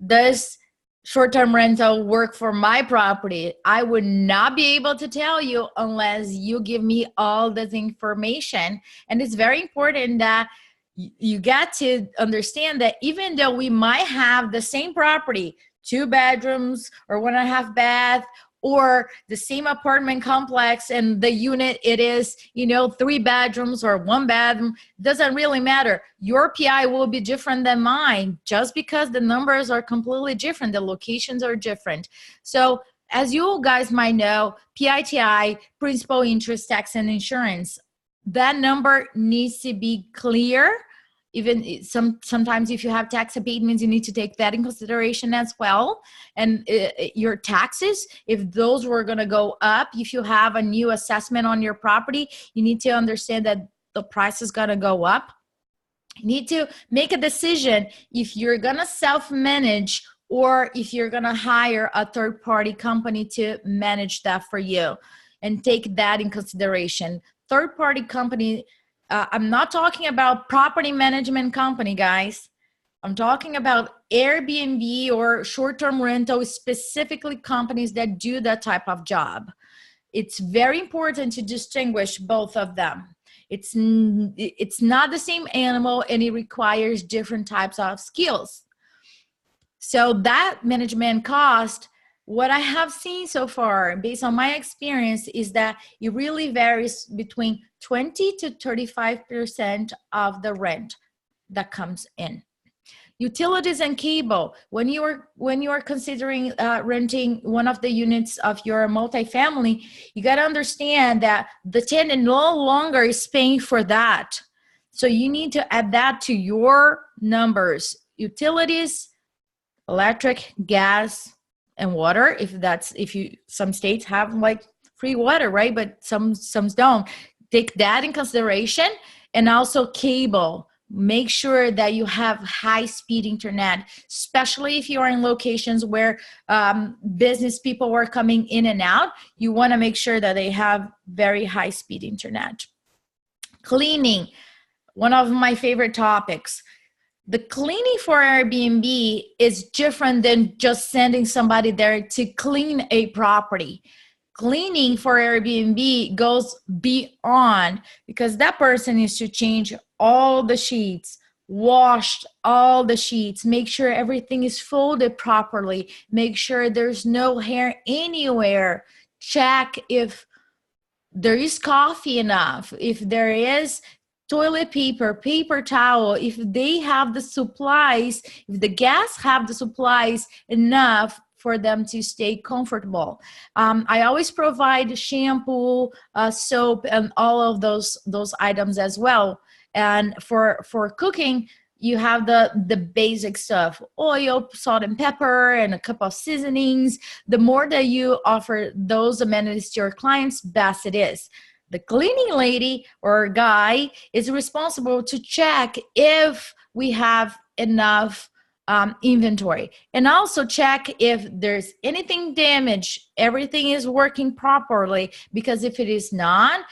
does short-term rental work for my property? I would not be able to tell you unless you give me all this information. And it's very important that you get to understand that even though we might have the same property, 2 bedrooms or 1.5 bath, or the same apartment complex, and the unit, it is, 3 bedrooms or 1 bedroom, doesn't really matter. Your PI will be different than mine just because the numbers are completely different. The locations are different. So as you guys might know, PITI, principal, interest, tax, and insurance, that number needs to be clear. Even sometimes if you have tax abatements, you need to take that in consideration as well. And your taxes, if those were going to go up, if you have a new assessment on your property, you need to understand that the price is going to go up. You need to make a decision if you're going to self-manage or if you're going to hire a third-party company to manage that for you, and take that in consideration. Third-party company, I'm not talking about property management company, guys. I'm talking about Airbnb or short-term rental, specifically companies that do that type of job. It's very important to distinguish both of them. It's not the same animal, and it requires different types of skills. So that management cost, what I have seen so far, based on my experience, is that it really varies between 20 to 35% of the rent that comes in. Utilities and cable. When you are considering renting one of the units of your multifamily, you got to understand that the tenant no longer is paying for that. So you need to add that to your numbers. Utilities, electric, gas, and water. Some states have like free water, right? But some don't. Take that in consideration, and also cable. Make sure that you have high-speed internet, especially if you are in locations where business people are coming in and out. You want to make sure that they have very high-speed internet. Cleaning, one of my favorite topics. The cleaning for Airbnb is different than just sending somebody there to clean a property. Cleaning for Airbnb goes beyond, because that person needs to change all the sheets, wash all the sheets, make sure everything is folded properly, make sure there's no hair anywhere, check if there is coffee enough, if there is toilet paper, paper towel, if they have the supplies, if the guests have the supplies enough for them to stay comfortable. I always provide shampoo, soap, and all of those items as well. And for cooking, you have the basic stuff: oil, salt and pepper, and a couple of seasonings. The more that you offer those amenities to your clients, best it is. The cleaning lady or guy is responsible to check if we have enough inventory, and also check if there's anything damaged, everything is working properly, because if it is not,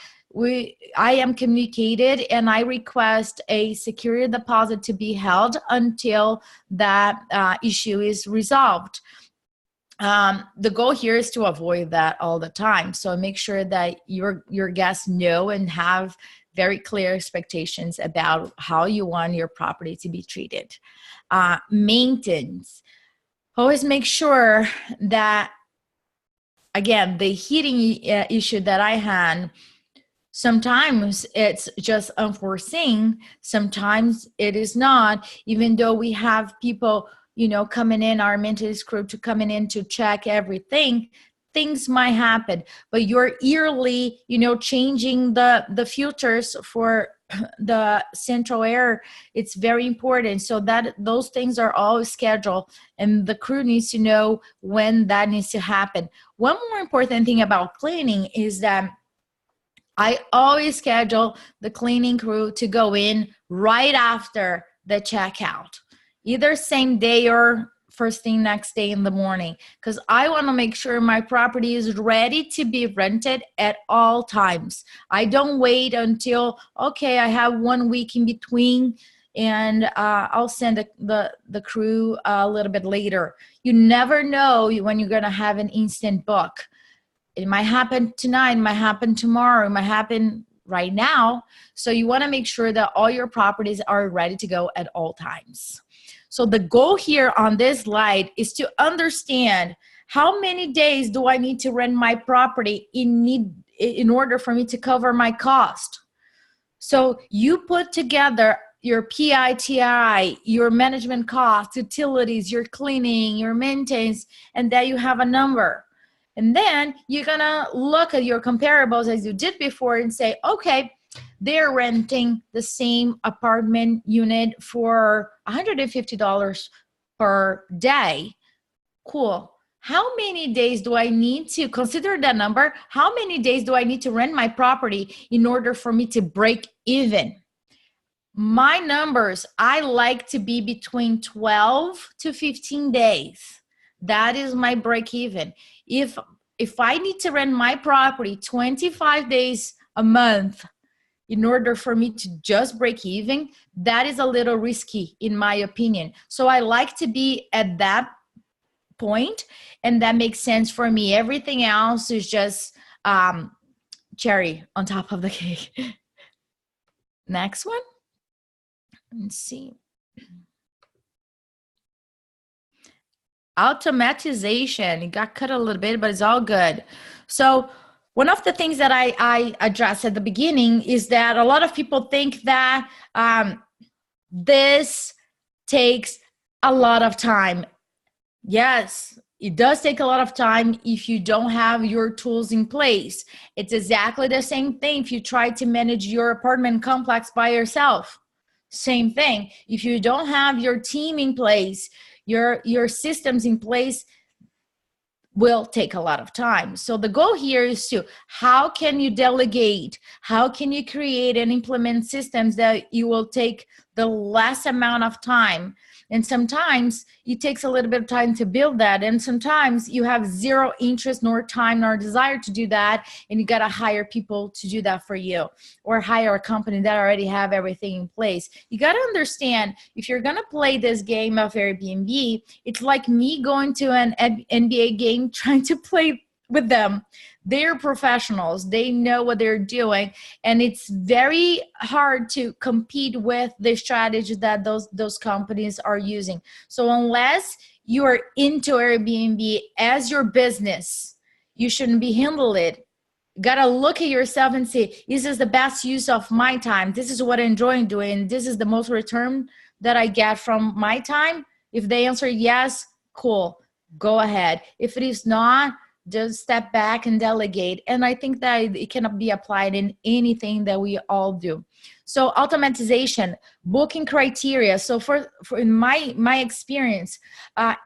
I am communicated and I request a security deposit to be held until that issue is resolved. The goal here is to avoid that all the time. So make sure that your guests know and have very clear expectations about how you want your property to be treated. Maintenance. Always make sure that, again, the heating issue that I had, sometimes it's just unforeseen, sometimes it is not, even though we have people coming in, our maintenance crew to coming in to check everything. Things might happen, but you're yearly, changing the filters for the central air. It's very important, so that those things are always scheduled, and the crew needs to know when that needs to happen. One more important thing about cleaning is that I always schedule the cleaning crew to go in right after the checkout, either same day or first thing next day in the morning, because I want to make sure my property is ready to be rented at all times. I don't wait until, okay, I have 1 week in between and I'll send the crew a little bit later. You never know when you're going to have an instant book. It might happen tonight, it might happen tomorrow, it might happen right now. So you want to make sure that all your properties are ready to go at all times. So the goal here on this slide is to understand how many days do I need to rent my property in order for me to cover my cost. So you put together your PITI, your management costs, utilities, your cleaning, your maintenance, and then you have a number. And then you're gonna look at your comparables as you did before and say, okay, they're renting the same apartment unit for $150 per day. Cool. How many days do I need to consider that number? How many days do I need to rent my property in order for me to break even? My numbers, I like to be between 12 to 15 days. That is my break even. If I need to rent my property 25 days a month in order for me to just break even, that is a little risky in my opinion. So I like to be at that point, and that makes sense for me. Everything else is just cherry on top of the cake. Next one. Let's see. Automatization. It got cut a little bit, but it's all good. So one of the things that I addressed at the beginning is that a lot of people think that this takes a lot of time. Yes, it does take a lot of time if you don't have your tools in place. It's exactly the same thing if you try to manage your apartment complex by yourself. Same thing. If you don't have your team in place, your systems in place, will take a lot of time. So the goal here is to, how can you delegate? How can you create and implement systems that you will take the less amount of time? And sometimes it takes a little bit of time to build that. And sometimes you have zero interest, nor time, nor desire to do that. And you got to hire people to do that for you, or hire a company that already have everything in place. You got to understand, if you're going to play this game of Airbnb, it's like me going to an NBA game trying to play with them. They're professionals. They know what they're doing. And it's very hard to compete with the strategy that those companies are using. So unless you are into Airbnb as your business, you shouldn't be handling it. You gotta look at yourself and say, is this the best use of my time? This is what I enjoy doing. This is the most return that I get from my time. If they answer yes, cool, go ahead. If it is not, just step back and delegate. And I think that it can be applied in anything that we all do. So automatization, booking criteria. So for in my experience,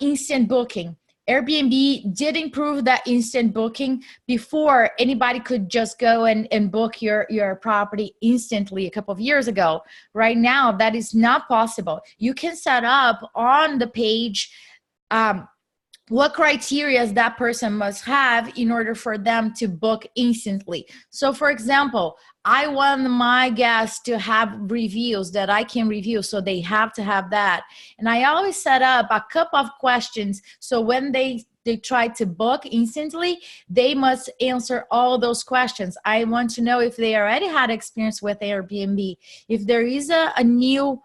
instant booking. Airbnb did improve that instant booking. Before, anybody could just go and book your property instantly a couple of years ago. Right now, that is not possible. You can set up on the page what criteria that person must have in order for them to book instantly. So for example, I want my guests to have reviews that I can review, so they have to have that. And I always set up a couple of questions, so when they try to book instantly, they must answer all those questions. I want to know if they already had experience with Airbnb. If there is a new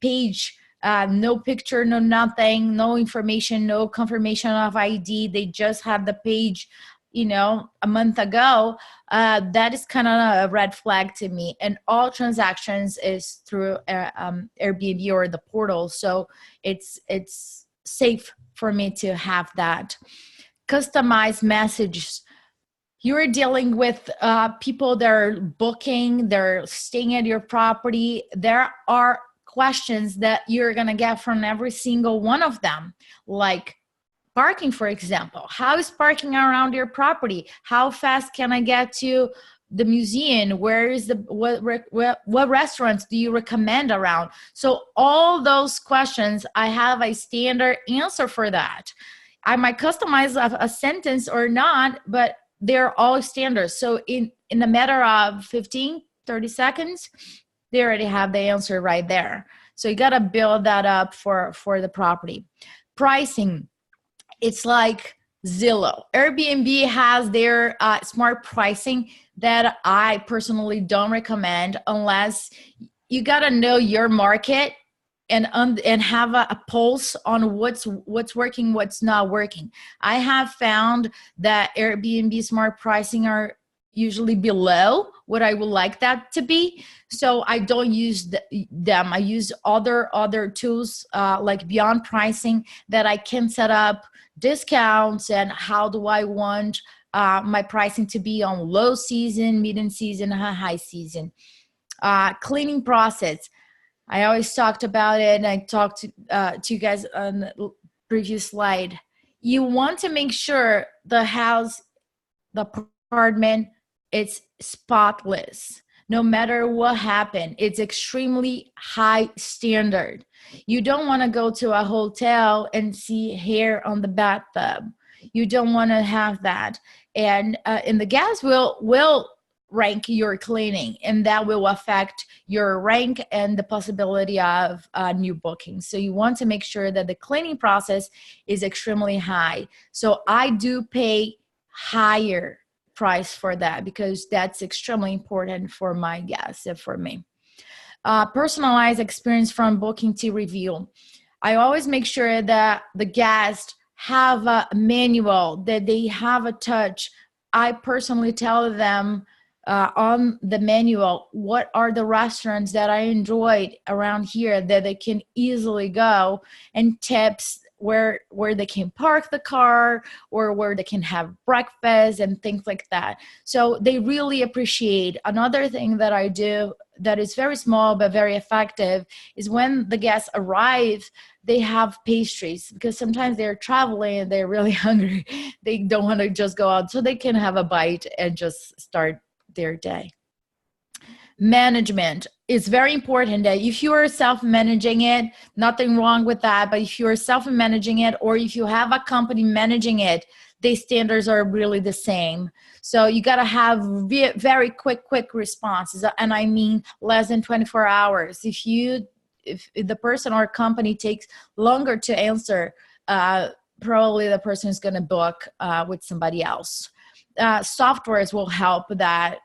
page, no picture, no nothing, no information, no confirmation of ID. They just have the page, a month ago. That is kind of a red flag to me. And all transactions is through Airbnb or the portal. So it's safe for me to have that. Customized messages. You're dealing with people that are booking, they're staying at your property. There are questions that you're going to get from every single one of them, like parking, for example. How is parking around your property? How fast can I get to the museum? Where is what restaurants do you recommend around? So all those questions, I have a standard answer for that. I might customize a sentence or not, but they're all standards. So in a matter of 15, 30 seconds, they already have the answer right there. So you got to build that up for the property. Pricing, it's like Zillow. Airbnb has their smart pricing that I personally don't recommend unless you got to know your market and have a pulse on what's working, what's not working. I have found that Airbnb smart pricing are usually below what I would like that to be. So I don't use them. I use other tools like Beyond Pricing that I can set up discounts and how do I want my pricing to be on low season, medium season, high season. Cleaning process. I always talked about it, and I talked to you guys on the previous slide. You want to make sure the house, the apartment, it's spotless. No matter what happened, it's extremely high standard. You don't want to go to a hotel and see hair on the bathtub. You don't want to have that. And the gas will rank your cleaning, and that will affect your rank and the possibility of new bookings. So you want to make sure that the cleaning process is extremely high. So I do pay higher price for that because that's extremely important for my guests and for me. Personalized experience from booking to review. I always make sure that the guests have a manual, that they have a touch. I personally tell them on the manual what are the restaurants that I enjoyed around here that they can easily go, and tips where they can park the car or where they can have breakfast and things like that. So they really appreciate. Another thing that I do that is very small but very effective is when the guests arrive, they have pastries, because sometimes they're traveling and they're really hungry. They don't want to just go out, so they can have a bite and just start their day. Management is very important. That if you are self-managing it, nothing wrong with that, but if you are self-managing it, or if you have a company managing it, the standards are really the same. So you got to have very quick responses, and I mean less than 24 hours. If the person or company takes longer to answer, probably the person is going to book with somebody else. Softwares will help that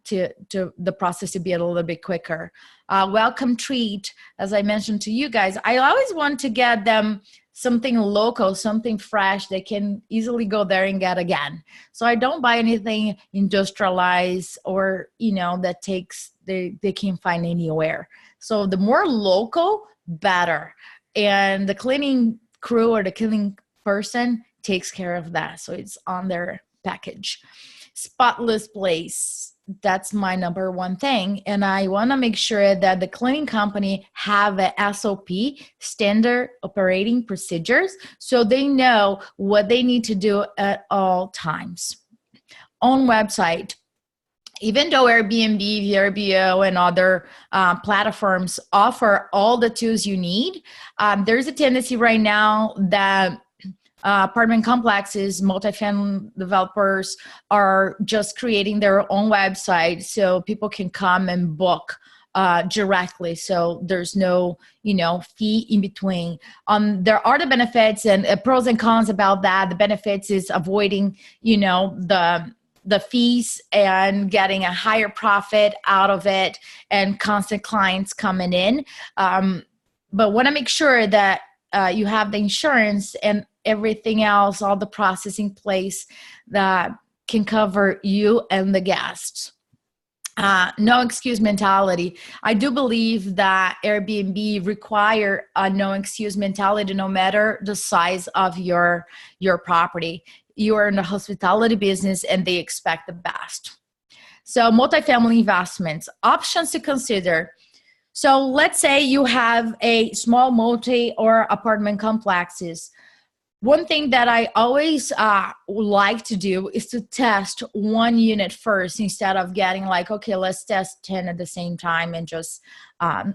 to the process to be a little bit quicker. Welcome treat, as I mentioned to you guys, I always want to get them something local, something fresh they can easily go there and get again. So I don't buy anything industrialized or, that they can't find anywhere. So the more local, better. And the cleaning crew or the cleaning person takes care of that. So it's on their package. Spotless place. That's my number one thing. And I want to make sure that the cleaning company have a SOP, standard operating procedures, so they know what they need to do at all times. On website, even though Airbnb, VRBO, and other platforms offer all the tools you need, there's a tendency right now that apartment complexes, multifamily developers are just creating their own website so people can come and book directly. So there's no, fee in between. There are the benefits and pros and cons about that. The benefits is avoiding, the fees and getting a higher profit out of it and constant clients coming in. But want to make sure that you have the insurance and everything else, all the processing place that can cover you and the guests. No excuse mentality. I do believe that Airbnb require a no excuse mentality no matter the size of your property. You are in the hospitality business and they expect the best. So multifamily investments, options to consider. So let's say you have a small multi or apartment complexes. One thing that I always like to do is to test one unit first instead of getting like, okay, let's test 10 at the same time and just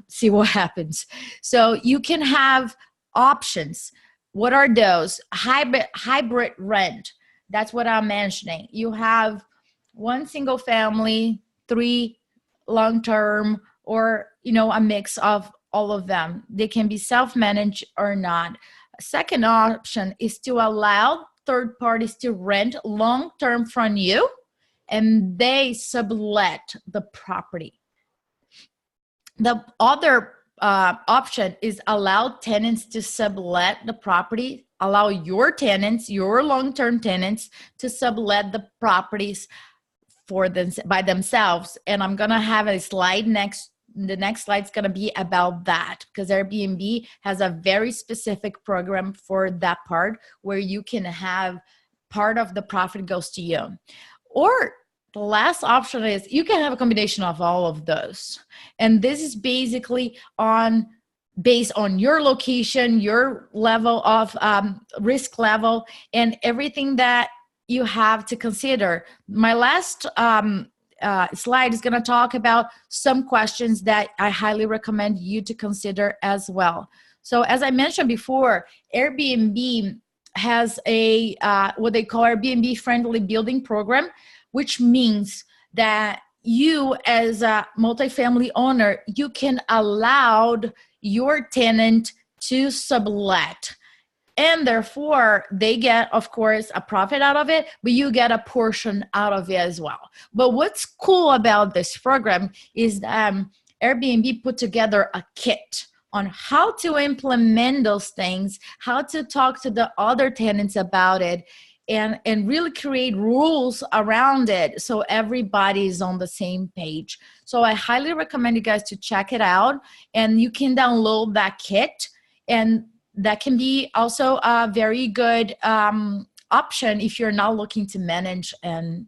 see what happens. So you can have options. What are those? Hybrid rent. That's what I'm mentioning. You have one single family, 3 long-term, or, a mix of all of them. They can be self-managed or not. Second option is to allow third parties to rent long-term from you and they sublet the property. The other option is allow tenants to sublet the property, allow your tenants, your long-term tenants to sublet the properties by themselves. And I'm going to have a slide next. The next slide is going to be about that, because Airbnb has a very specific program for that part where you can have part of the profit goes to you. Or the last option is you can have a combination of all of those. And this is basically based on your location, your level of risk level, and everything that you have to consider. My last slide is going to talk about some questions that I highly recommend you to consider as well. So as I mentioned before, Airbnb has a what they call Airbnb friendly building program, which means that you as a multifamily owner, you can allow your tenant to sublet. And therefore, they get, of course, a profit out of it, but you get a portion out of it as well. But what's cool about this program is Airbnb put together a kit on how to implement those things, how to talk to the other tenants about it. and really create rules around it so everybody is on the same page. So I highly recommend you guys to check it out, and you can download that kit, and that can be also a very good option if you're not looking to manage and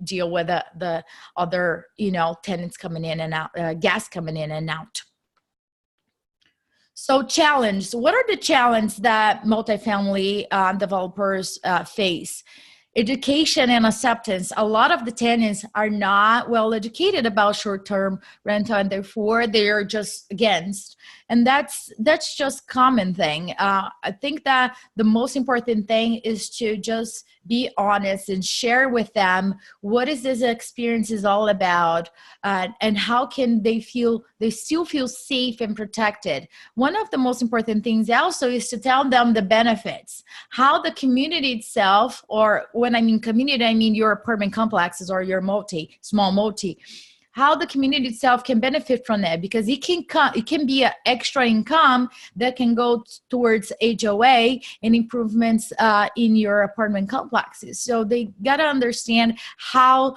deal with the other, tenants coming in and out, guests coming in and out. So challenge. What are the challenges that multifamily developers face? Education and acceptance. A lot of the tenants are not well educated about short-term rental, and therefore they are just against. And that's just common thing. I think that the most important thing is to just be honest and share with them what is this experience is all about, and how can they still feel safe and protected. One of the most important things also is to tell them the benefits, how the community itself, or when I mean community, I mean your apartment complexes or your small multi, how the community itself can benefit from that, because it can be an extra income that can go towards HOA and improvements in your apartment complexes. So they got to understand how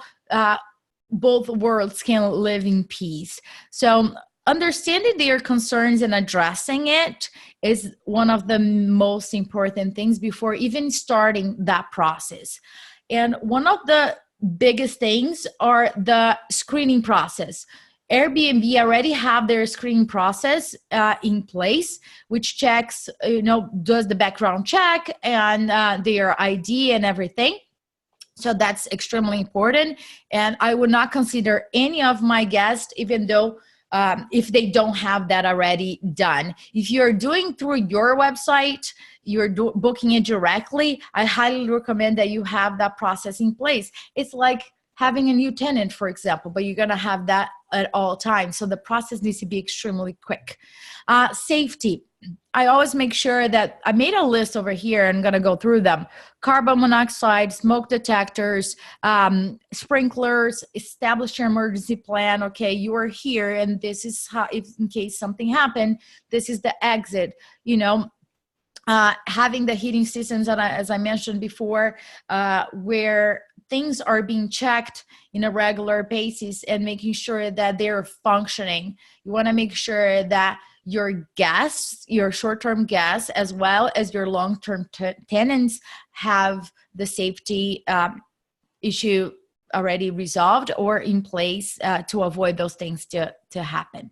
both worlds can live in peace. So understanding their concerns and addressing it is one of the most important things before even starting that process. And one of the biggest things are the screening process. Airbnb already have their screening process in place, which checks, does the background check and their ID and everything. So that's extremely important. And I would not consider any of my guests, even though if they don't have that already done. If you're doing through your website, you're booking it directly, I highly recommend that you have that process in place. It's like having a new tenant, for example, but you're going to have that at all times. So the process needs to be extremely quick. Safety. I always make sure that I made a list over here. I'm going to go through them. Carbon monoxide, smoke detectors, sprinklers, establish your emergency plan. Okay, you are here, and this is how, if in case something happened, this is the exit. Having the heating systems, as I mentioned before, where things are being checked in a regular basis and making sure that they're functioning. You want to make sure that your guests, your short-term guests, as well as your long-term tenants have the safety issue already resolved or in place to avoid those things to happen.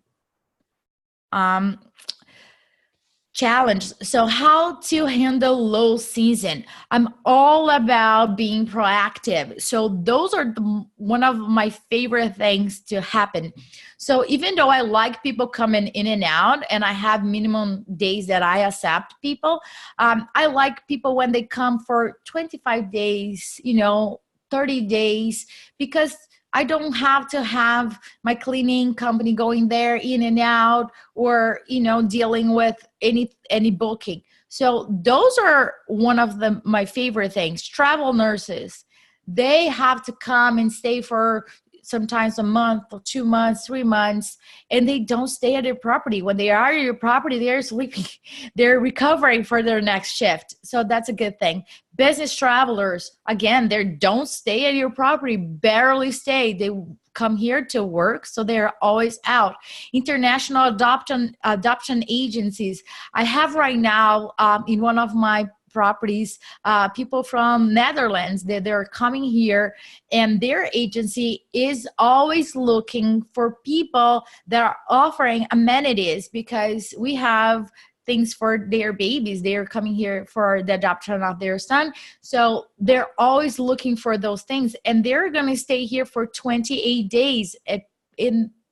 Challenge. So how to handle low season. I'm all about being proactive. So those are one of my favorite things to happen. So even though I like people coming in and out, and I have minimum days that I accept people, I like people when they come for 25 days, 30 days, because I don't have to have my cleaning company going there in and out, or, dealing with any booking. So those are one of my favorite things. Travel nurses, they have to come and stay for sometimes a month or 2 months, 3 months, and they don't stay at your property. When they are at your property, they're sleeping, they're recovering for their next shift. So that's a good thing. Business travelers, again, they don't stay at your property, barely stay. They come here to work, so they're always out. International adoption agencies. I have right now in one of my properties, people from Netherlands, they're coming here, and their agency is always looking for people that are offering amenities, because we have things for their babies. They're coming here for the adoption of their son. So they're always looking for those things, and they're going to stay here for 28 days.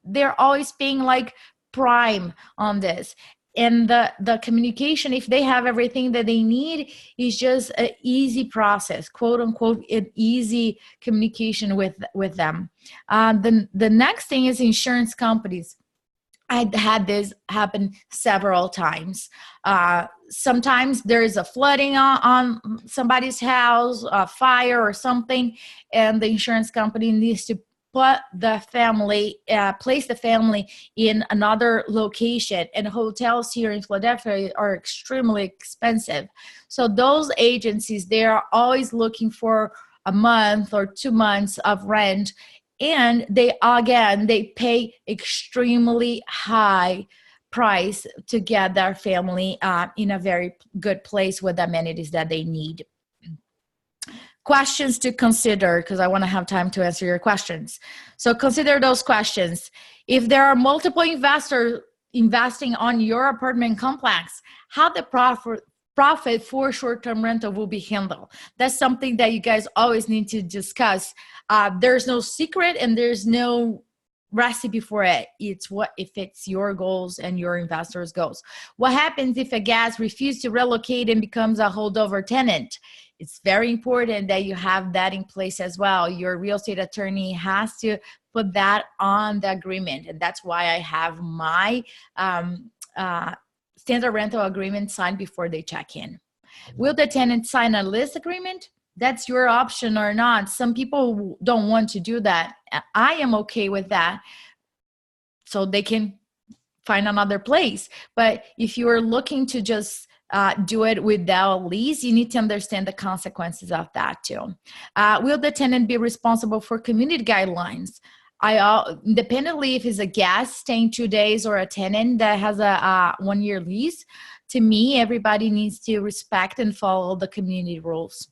They're always paying like prime on this. And the communication, if they have everything that they need, is just an easy process, quote unquote, an easy communication with them. The next thing is insurance companies. I had this happen several times. Sometimes there is a flooding on somebody's house, a fire or something, and the insurance company needs to place the family in another location. And hotels here in Philadelphia are extremely expensive. So those agencies, they are always looking for a month or 2 months of rent. And they pay extremely high price to get their family in a very good place with the amenities that they need. Questions to consider, because I want to have time to answer your questions. So consider those questions. If there are multiple investors investing on your apartment complex, how the profit for short-term rental will be handled. That's something that you guys always need to discuss. There's no secret and there's no recipe for it. It's what if it's your goals and your investors' goals. What happens if a guest refuses to relocate and becomes a holdover tenant? It's very important that you have that in place as well. Your real estate attorney has to put that on the agreement. And that's why I have my standard rental agreement signed before they check in. Will the tenant sign a lease agreement? That's your option or not. Some people don't want to do that. I am okay with that. So they can find another place. But if you are looking to just do it without a lease, you need to understand the consequences of that too. Will the tenant be responsible for community guidelines? Independently if it's a guest staying 2 days or a tenant that has a 1-year lease, to me, everybody needs to respect and follow the community rules.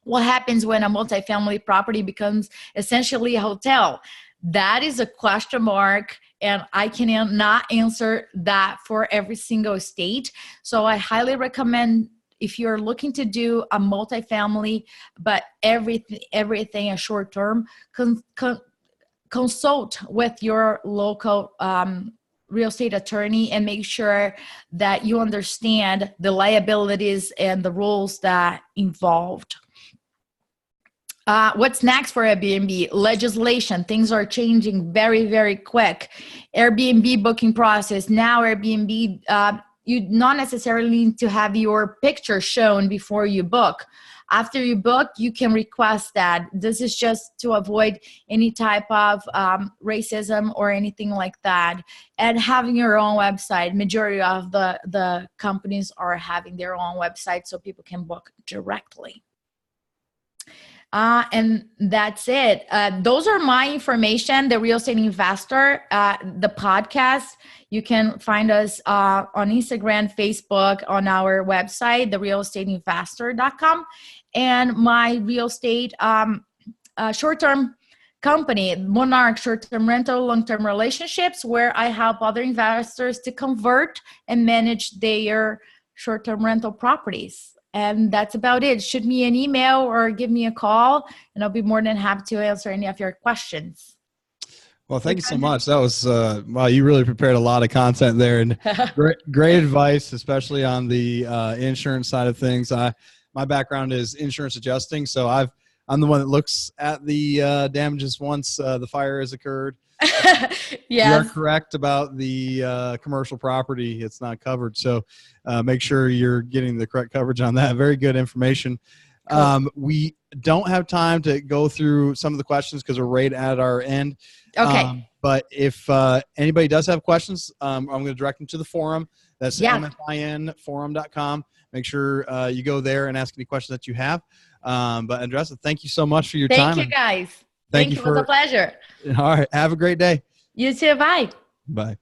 What happens when a multifamily property becomes essentially a hotel? That is a question mark, and I cannot answer that for every single state. So I highly recommend, if you're looking to do a multifamily, but everything a short term, consult with your local real estate attorney and make sure that you understand the liabilities and the rules that involved. What's next for Airbnb? Legislation. Things are changing very, very quick. Airbnb booking process. Now Airbnb, you not necessarily need to have your picture shown before you book. After you book, you can request that. This is just to avoid any type of racism or anything like that. And having your own website. Majority of the companies are having their own website so people can book directly. And that's it. Those are my information. The Real Estate Investor, the podcast. You can find us on Instagram, Facebook, on our website, therealestateinvestor.com, and my real estate short-term company, Monarch Short-Term Rental Long-Term Relationships, where I help other investors to convert and manage their short-term rental properties. And that's about it. Shoot me an email or give me a call, and I'll be more than happy to answer any of your questions. Well, thank you so much. That was, wow, you really prepared a lot of content there, and great advice, especially on the insurance side of things. My background is insurance adjusting, so I'm the one that looks at the damages once the fire has occurred. Yes. You are correct about the commercial property. It's not covered. So make sure you're getting the correct coverage on that. Very good information. Cool. We don't have time to go through some of the questions because we're right at our end. Okay. But if anybody does have questions, I'm going to direct them to the forum. That's mfinforum.com. Make sure you go there and ask any questions that you have. But Andresa, thank you so much for your time. Thank you, guys. Thank you. It was a pleasure. All right. Have a great day. You too. Bye. Bye.